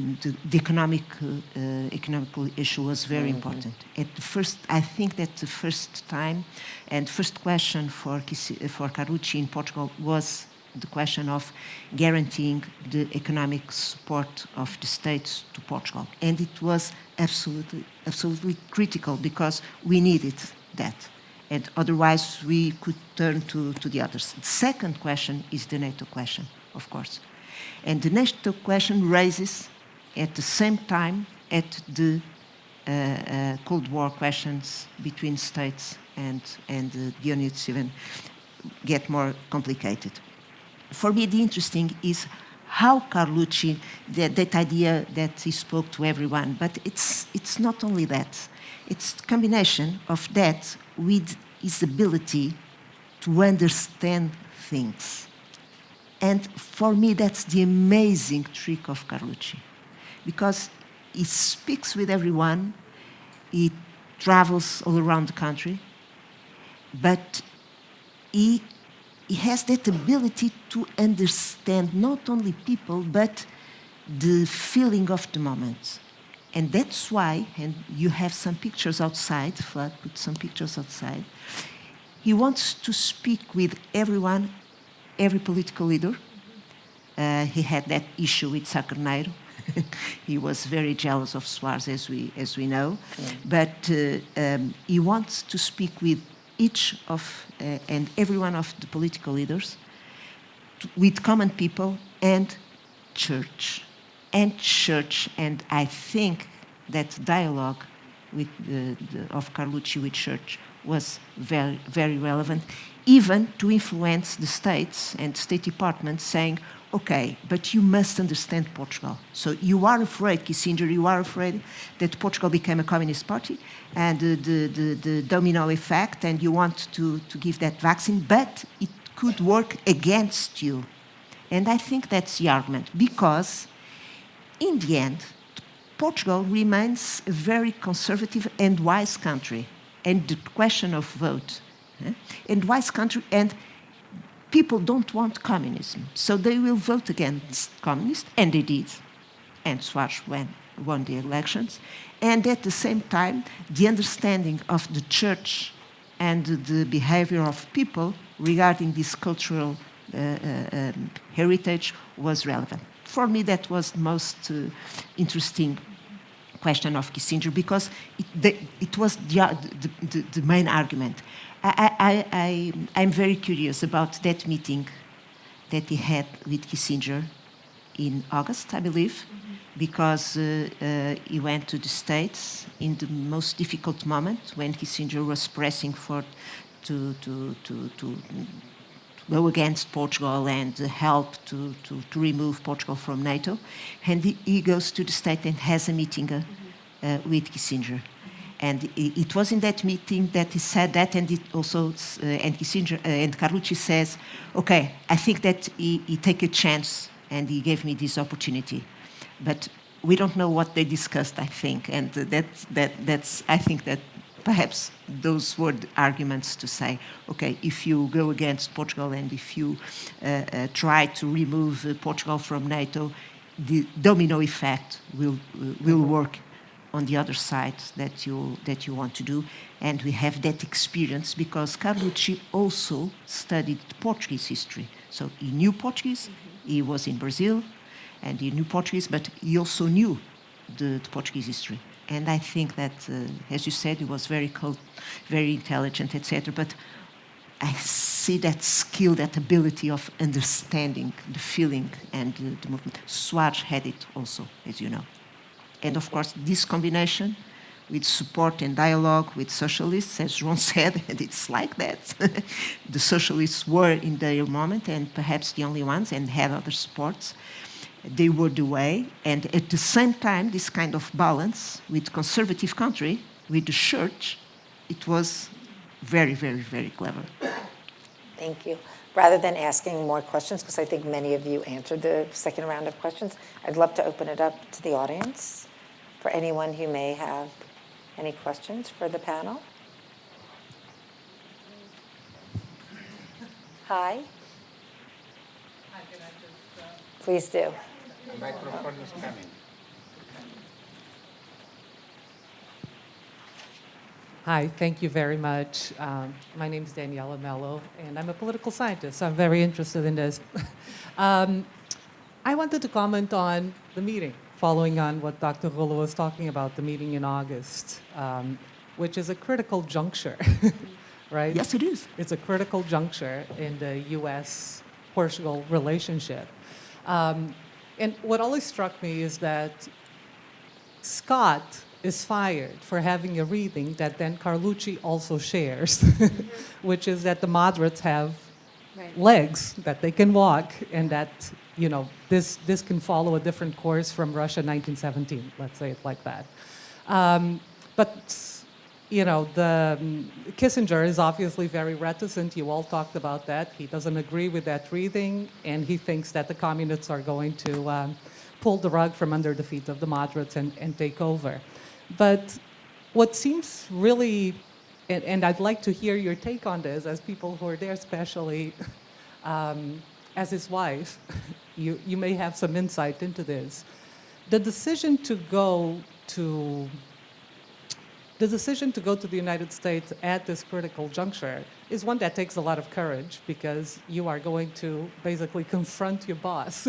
economical issue was very important. At the first, I think that the first time and first question for Carlucci in Portugal was the question of guaranteeing the economic support of the states to Portugal. And it was absolutely critical, because we needed that. And otherwise we could turn to the others. The second question is the NATO question, of course. And the NATO question raises at the same time at the Cold War questions between states, and the units even get more complicated. For me, the interesting is how Carlucci, that idea that he spoke to everyone, but it's not only that. It's the combination of that with his ability to understand things. And for me, that's the amazing trick of Carlucci, because he speaks with everyone, he travels all around the country, but he has that ability to understand not only people, but the feeling of the moment. And that's why, and you have some pictures outside, FLAD put some pictures outside, he wants to speak with everyone, every political leader. He had that issue with Sá Carneiro. He was very jealous of Soares, as we know. Yeah. But he wants to speak with each of and every one of the political leaders, with common people and church. and church, and I think that dialogue of Carlucci with church was very, very relevant, even to influence the states and State Department saying, okay, but you must understand Portugal. So you are afraid, Kissinger, you are afraid that Portugal became a communist party and the domino effect, and you want to give that vaccine, but it could work against you. And I think that's the argument, because in the end, Portugal remains a very conservative and wise country. And the question of vote, and wise country, and people don't want communism, so they will vote against communists, and they did. And Soares won the elections. And at the same time, the understanding of the church and the behavior of people regarding this cultural heritage was relevant. For me, that was the most interesting question of Kissinger, because it was the main argument. I'm very curious about that meeting that he had with Kissinger in August, I believe, because he went to the States in the most difficult moment when Kissinger was pressing to go against Portugal and help to remove Portugal from NATO. And he goes to the States and has a meeting with Kissinger. And it was in that meeting that he said that, and it also, and Kissinger and Carlucci says, okay, I think that he take a chance, and he gave me this opportunity. But we don't know what they discussed, I think, and that's I think that perhaps those were the arguments to say, okay, if you go against Portugal and if you try to remove Portugal from NATO, the domino effect will work on the other side that you want to do. And we have that experience because Carlucci also studied Portuguese history. So he knew Portuguese, he was in Brazil, and he knew Portuguese, but he also knew the Portuguese history. And I think that, as you said, he was very cold, very intelligent, etc. But I see that skill, that ability of understanding the feeling and the movement. Soares had it also, as you know. And of course, this combination with support and dialogue with socialists, as João said, and it's like that. The socialists were in their moment, and perhaps the only ones, and had other supports. They were the way, and at the same time, this kind of balance with conservative country, with the church, it was very, very, very clever. Thank you. Rather than asking more questions, because I think many of you answered the second round of questions, I'd love to open it up to the audience for anyone who may have any questions for the panel. Hi. Please do. The microphone is coming. Hi, thank you very much. My name is Daniela Mello, and I'm a political scientist. So I'm very interested in this. I wanted to comment on the meeting, following on what Dr. Rollo was talking about, the meeting in August, which is a critical juncture, right? Yes, it is. It's a critical juncture in the U.S.-Portugal relationship. And what always struck me is that Scott is fired for having a reading that then Carlucci also shares, which is that the moderates have legs, that they can walk, and that, you know, this can follow a different course from Russia 1917, let's say it like that. But you know, Kissinger is obviously very reticent. You all talked about that. He doesn't agree with that reading, and he thinks that the communists are going to pull the rug from under the feet of the moderates and take over. But what seems really, and I'd like to hear your take on this as people who are there, especially as his wife, you may have some insight into this. The decision to go to the United States at this critical juncture is one that takes a lot of courage, because you are going to basically confront your boss.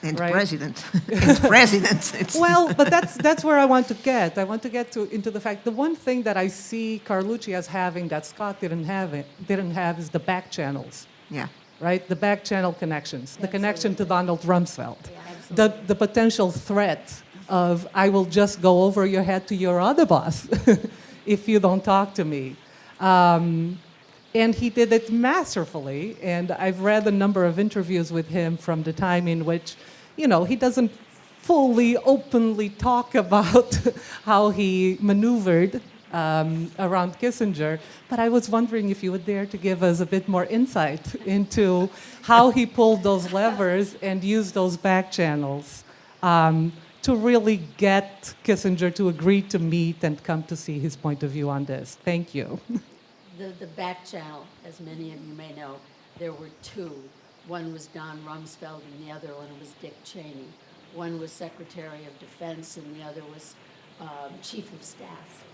And right? president. And president. Well, but that's where I want to get. I want to get into the fact, the one thing that I see Carlucci as having that Scott didn't have is the back channels. Yeah. Right? The back channel connections, the connection to Donald Rumsfeld. the potential threat of I will just go over your head to your other boss if you don't talk to me. And he did it masterfully, and I've read a number of interviews with him from the time in which, he doesn't fully, openly talk about how he maneuvered around Kissinger, but I was wondering if you would dare to give us a bit more insight into how he pulled those levers and used those back channels to really get Kissinger to agree to meet and come to see his point of view on this. Thank you. The back channel, as many of you may know, there were two. One was Don Rumsfeld and the other one was Dick Cheney. One was Secretary of Defense and the other was Chief of Staff.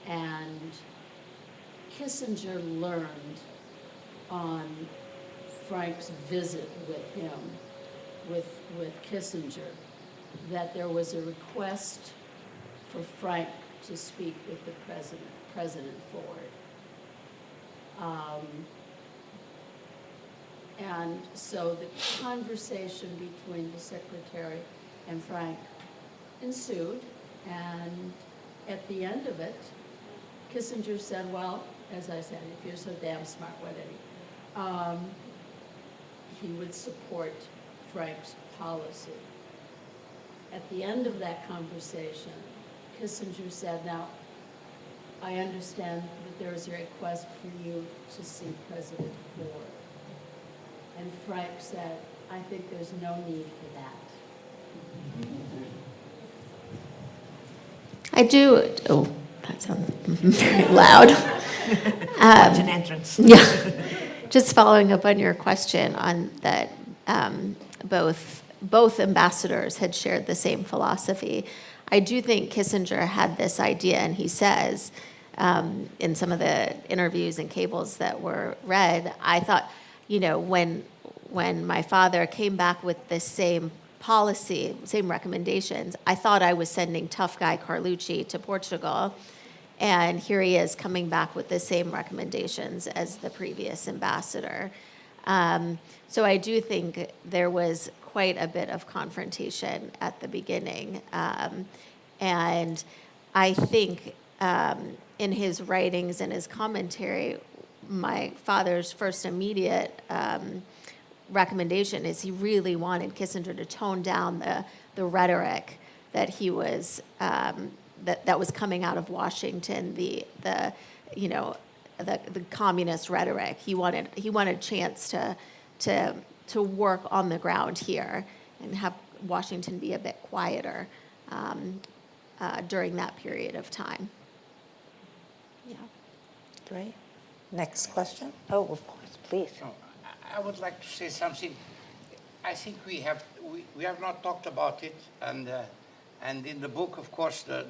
And Kissinger learned on Frank's visit with him, with Kissinger, that there was a request for Frank to speak with the President Ford. And so the conversation between the Secretary and Frank ensued, and at the end of it, Kissinger said, well, as I said, if you're so damn smart, what he would support Frank's policy. At the end of that conversation, Kissinger said, now, I understand that there is a request for you to see President Ford. And Frank said, I think there's no need for that. I do. Oh, that sounds very loud. That's an entrance. Yeah. Just following up on your question on that, both ambassadors had shared the same philosophy. I do think Kissinger had this idea, and he says in some of the interviews and cables that were read, I thought, when my father came back with this same policy, same recommendations, I thought I was sending tough guy Carlucci to Portugal, and here he is coming back with the same recommendations as the previous ambassador. So I do think there was quite a bit of confrontation at the beginning. And I think in his writings and his commentary, my father's first immediate recommendation is he really wanted Kissinger to tone down the rhetoric that he was that was coming out of Washington, the communist rhetoric. He wanted a chance to work on the ground here and have Washington be a bit quieter during that period of time. Yeah. Great. Next question. Oh, of course, please. I would like to say something. I think we have not talked about it, and in the book, of course, the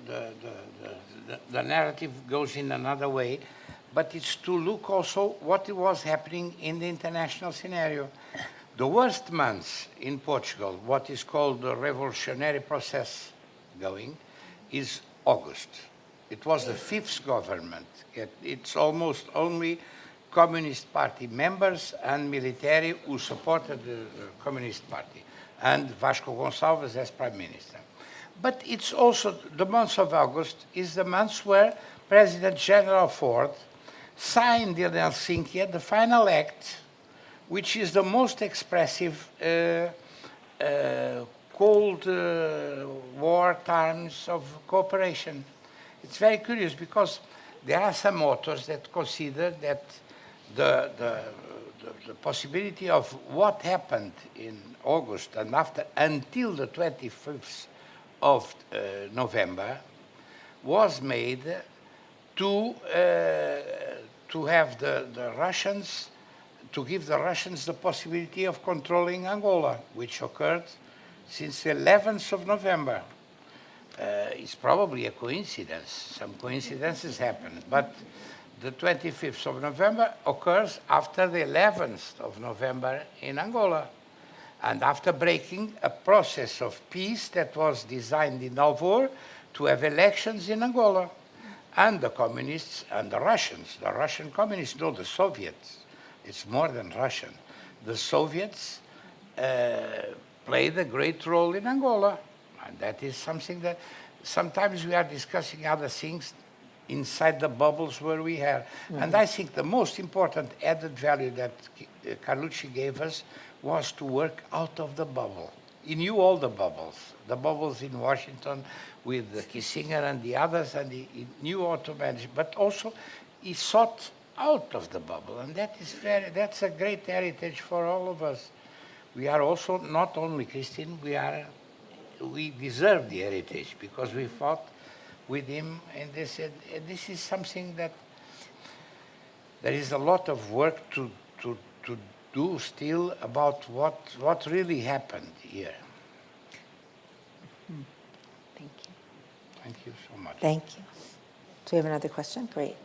narrative goes in another way, but it's to look also what was happening in the international scenario. The worst months in Portugal, what is called the revolutionary process going, is August. It was the fifth government. It's almost only Communist Party members and military who supported the Communist Party, and Vasco Gonçalves as Prime Minister. But it's also, the month of August is the month where President General Ford signed in Helsinki the final act, which is the most expressive Cold War times of cooperation. It's very curious because there are some authors that consider that the possibility of what happened in August and after until the 25th of November was made to have the Russians, to give the Russians the possibility of controlling Angola, which occurred since the 11th of November. It's probably a coincidence. Some coincidences happen, but the 25th of November occurs after the 11th of November in Angola, and after breaking a process of peace that was designed in Alvor to have elections in Angola. And the communists and the Russian communists, no, the Soviets, it's more than Russian. The Soviets played a great role in Angola. And that is something that sometimes we are discussing other things inside the bubbles where we are. And I think the most important added value that Carlucci gave us was to work out of the bubble. He knew all the bubbles in Washington with Kissinger and the others, and he knew how to manage, but also he sought out of the bubble, and that's a great heritage for all of us. We are also, not only Kristin, we deserve the heritage because we fought with him in this, and this is something that there is a lot of work to do still about what really happened here. Thank you. Thank you so much. Thank you. Do we have another question? Great.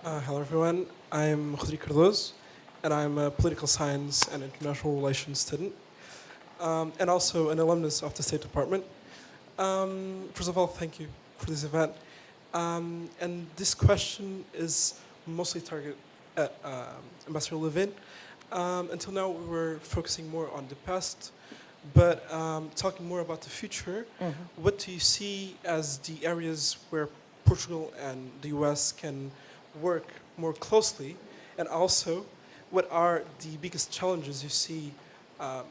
Hello, everyone. I'm Rodrigo Cardoso, and I'm a political science and international relations student, and also an alumnus of the State Department. First of all, thank you for this event. And this question is mostly targeted at Ambassador Levine. Until now, we were focusing more on the past, but talking more about the future, what do you see as the areas where Portugal and the US can work more closely? And also, what are the biggest challenges you see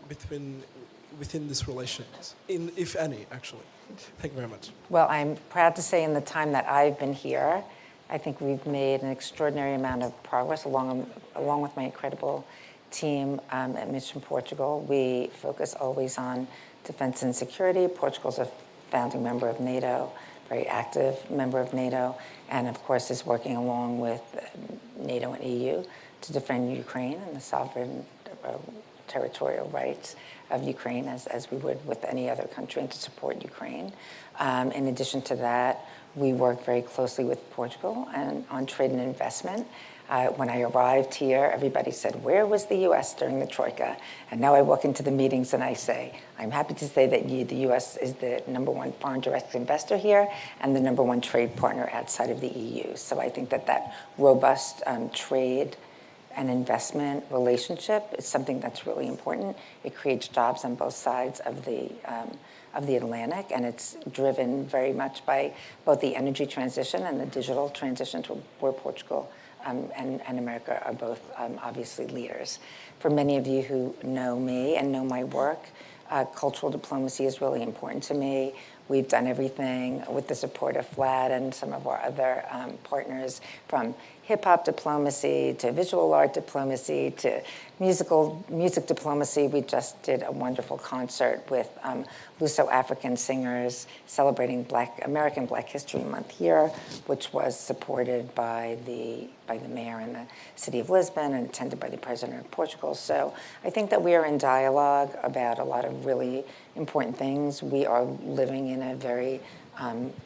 within this relations, if any, actually? Thank you very much. Well, I'm proud to say in the time that I've been here, I think we've made an extraordinary amount of progress along with my incredible team at Mission Portugal. We focus always on defense and security. Portugal's a founding member of NATO, very active member of NATO, and of course is working along with NATO and EU to defend Ukraine and the sovereign territorial rights of Ukraine as we would with any other country, and to support Ukraine. In addition to that, we work very closely with Portugal and on trade and investment. When I arrived here, everybody said, where was the US during the Troika? And now I walk into the meetings and I say, I'm happy to say that the US is the #1 foreign direct investor here and the #1 trade partner outside of the EU. So I think that robust trade and investment relationship is something that's really important. It creates jobs on both sides of the Atlantic, and it's driven very much by both the energy transition and the digital transition to where Portugal and America are both obviously leaders. For many of you who know me and know my work, cultural diplomacy is really important to me. We've done everything with the support of FLAD and some of our other partners, from hip-hop diplomacy to visual art diplomacy to music diplomacy. We just did a wonderful concert with Luso-African singers celebrating American Black History Month here, which was supported by the mayor in the city of Lisbon and attended by the president of Portugal. So I think that we are in dialogue about a lot of really important things. We are living in a very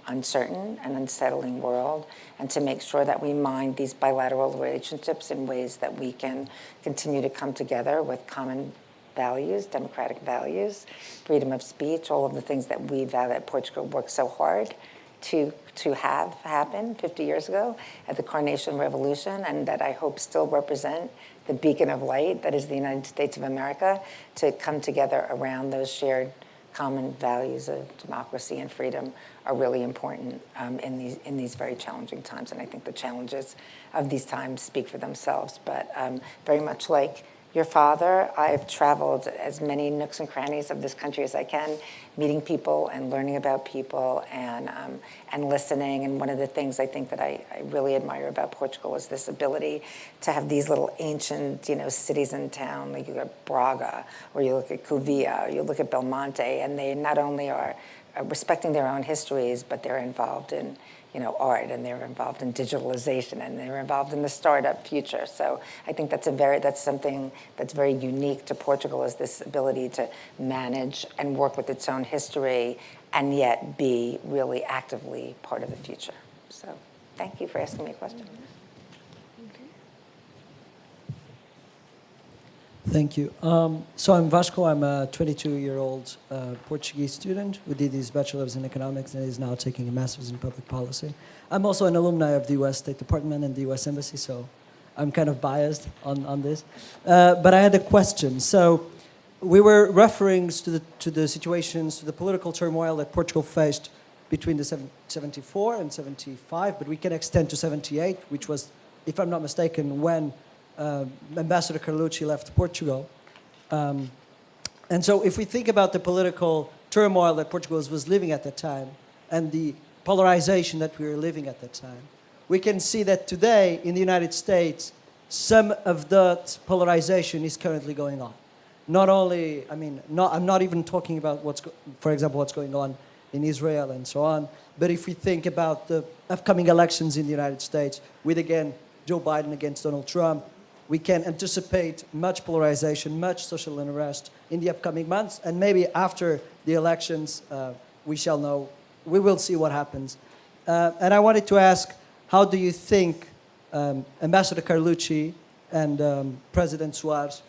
uncertain and unsettling world, and to make sure that we mind these bilateral relationships in ways that we can continue to come together with common values, democratic values, freedom of speech, all of the things that we that Portugal worked so hard to have happen 50 years ago at the Carnation Revolution, and that I hope still represent the beacon of light that is the United States of America, to come together around those shared common values of democracy and freedom are really important in these very challenging times. And I think the challenges of these times speak for themselves. But very much like your father, I've traveled as many nooks and crannies of this country as I can, meeting people and learning about people and listening. And one of the things I think that I really admire about Portugal is this ability to have these little ancient, cities and town, like you look at Braga, or you look at Covilhã, or you look at Belmonte, and they not only are respecting their own histories, but they're involved in art, and they're involved in digitalization, and they're involved in the startup future. So I think that's something that's very unique to Portugal, is this ability to manage and work with its own history and yet be really actively part of the future. So thank you for asking me a question. Thank you. So I'm Vasco. I'm a 22-year-old Portuguese student who did his bachelor's in economics and is now taking a master's in public policy. I'm also an alumni of the U.S. State Department and the U.S. Embassy, so I'm kind of biased on this. But I had a question. So we were referring to the situations, to the political turmoil that Portugal faced between the 74 and 75, but we can extend to 78, which was, if I'm not mistaken, when Ambassador Carlucci left Portugal. And so if we think about the political turmoil that Portugal was living at that time and the polarization that we were living at that time, we can see that today in the United States, some of that polarization is currently going on. Not only, I'm not even talking about for example, what's going on in Israel and so on, but if we think about the upcoming elections in the United States, with again, Joe Biden against Donald Trump, we can anticipate much polarization, much social unrest in the upcoming months, and maybe after the elections, we will see what happens. And I wanted to ask, how do you think Ambassador Carlucci and President Soares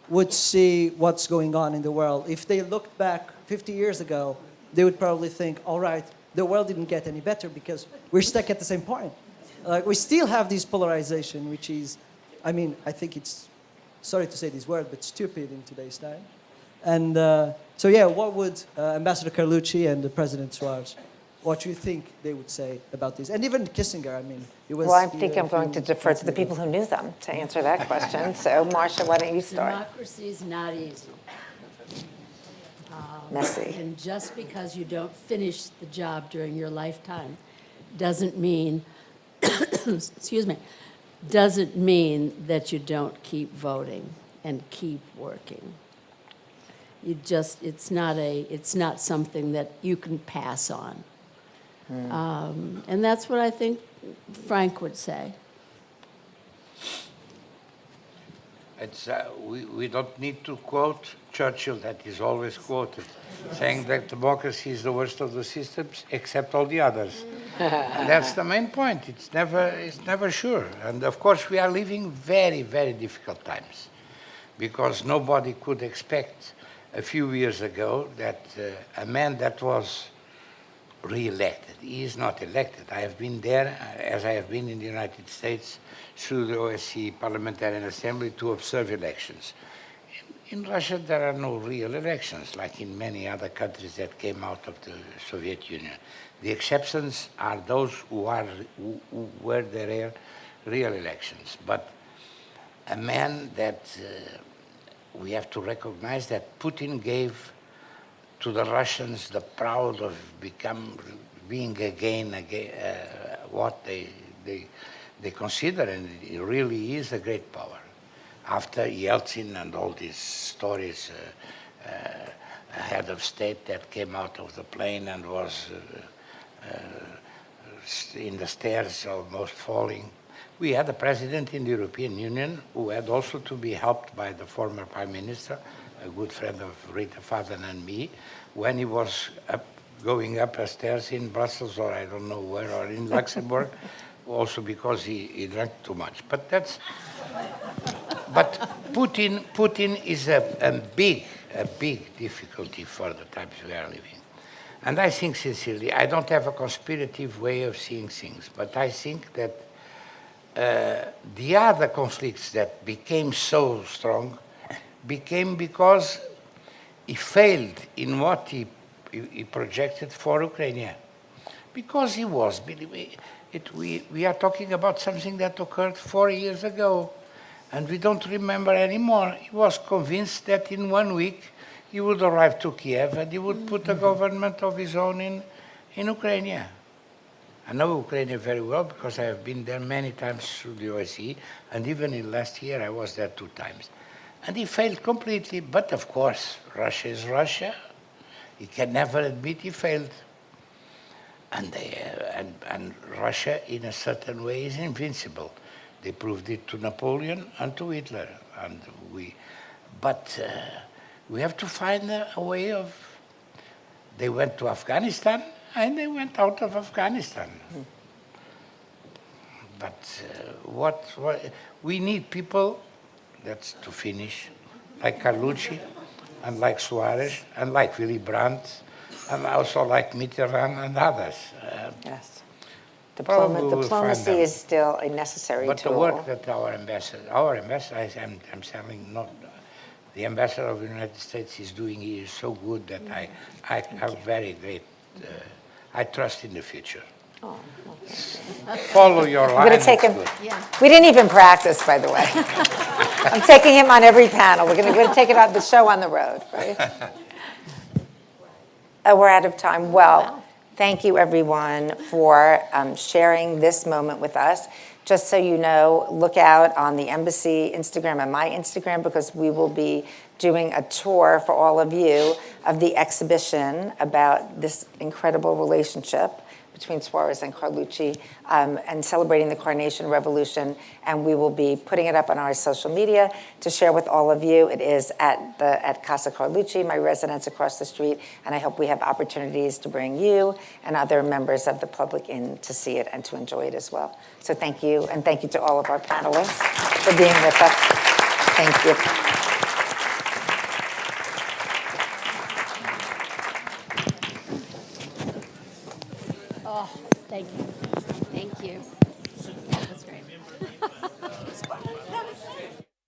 would see what's going on in the world? If they looked back 50 years ago, they would probably think, all right, the world didn't get any better because we're stuck at the same point. We still have this polarization, which is, I think it's, sorry to say this word, but stupid in today's time. And so yeah, what would Ambassador Carlucci and President Soares, what do you think they would say about this? And even Kissinger, it was... Well, I think I'm going to defer to the people who knew them to answer that question. So, Marcia, why don't you start? Democracy is not easy. Messy. And just because you don't finish the job during your lifetime doesn't mean, excuse me, doesn't mean that you don't keep voting and keep working. It's not something that you can pass on. And that's what I think Frank would say. It's, we don't need to quote Churchill, that is always quoted, saying that democracy is the worst of the systems except all the others. And that's the main point. It's never sure. And of course, we are living very, very difficult times because nobody could expect a few years ago that a man that was re-elected, he is not elected. I have been there, as I have been in the United States, through the OSCE Parliamentarian Assembly to observe elections. In Russia, there are no real elections, like in many other countries that came out of the Soviet Union. The exceptions are those where there are real elections. But a man that we have to recognize that Putin gave to the Russians the proud of being again what they consider, and it really is a great power. After Yeltsin and all these stories, a head of state that came out of the plane and was in the stairs almost falling. We had a president in the European Union who had also to be helped by the former prime minister, a good friend of Rita Faden and me, when he was going up the stairs in Brussels or I don't know where, or in Luxembourg, also because he drank too much. But Putin is a big difficulty for the times we are living. And I think sincerely, I don't have a conspirative way of seeing things, but I think that the other conflicts that became so strong became because he failed in what he projected for Ukraine. Because he was, we are talking about something that occurred 4 years ago, and we don't remember anymore. He was convinced that in 1 week he would arrive to Kiev and he would put a government of his own in Ukraine. I know Ukraine very well because I have been there many times through the OSCE, and even in last year I was there 2 times. And he failed completely, but of course, Russia is Russia. He can never admit he failed. And Russia, in a certain way, is invincible. They proved it to Napoleon and to Hitler. But we have to find a way of... They went to Afghanistan, and they went out of Afghanistan. But what we need people, that's to finish, like Carlucci, and like Soares, and like Willy Brandt, and also like Mitterrand and others. Yes. Probably we'll Diplomacy find them. is still a necessary But tool. the work that our ambassador, I'm telling, not, the ambassador of the United States is doing here is so good that I am very great. I trust in the future. Oh, okay. Follow your line. I'm going to take it's him. good. Yeah. We didn't even practice, by the way. I'm taking him on every panel. We're going to take it on the show on the road, right? Oh, we're out of time. Well, thank you, everyone, for sharing this moment with us. Just so you know, look out on the Embassy Instagram and my Instagram, because we will be doing a tour for all of you of the exhibition about this incredible relationship between Suarez and Carlucci, and celebrating the Carnation Revolution. And we will be putting it up on our social media to share with all of you. It is at Casa Carlucci, my residence across the street, and I hope we have opportunities to bring you and other members of the public in to see it and to enjoy it as well. So thank you, and thank you to all of our panelists for being with us. Thank you. Oh, thank you. Thank you. That was great.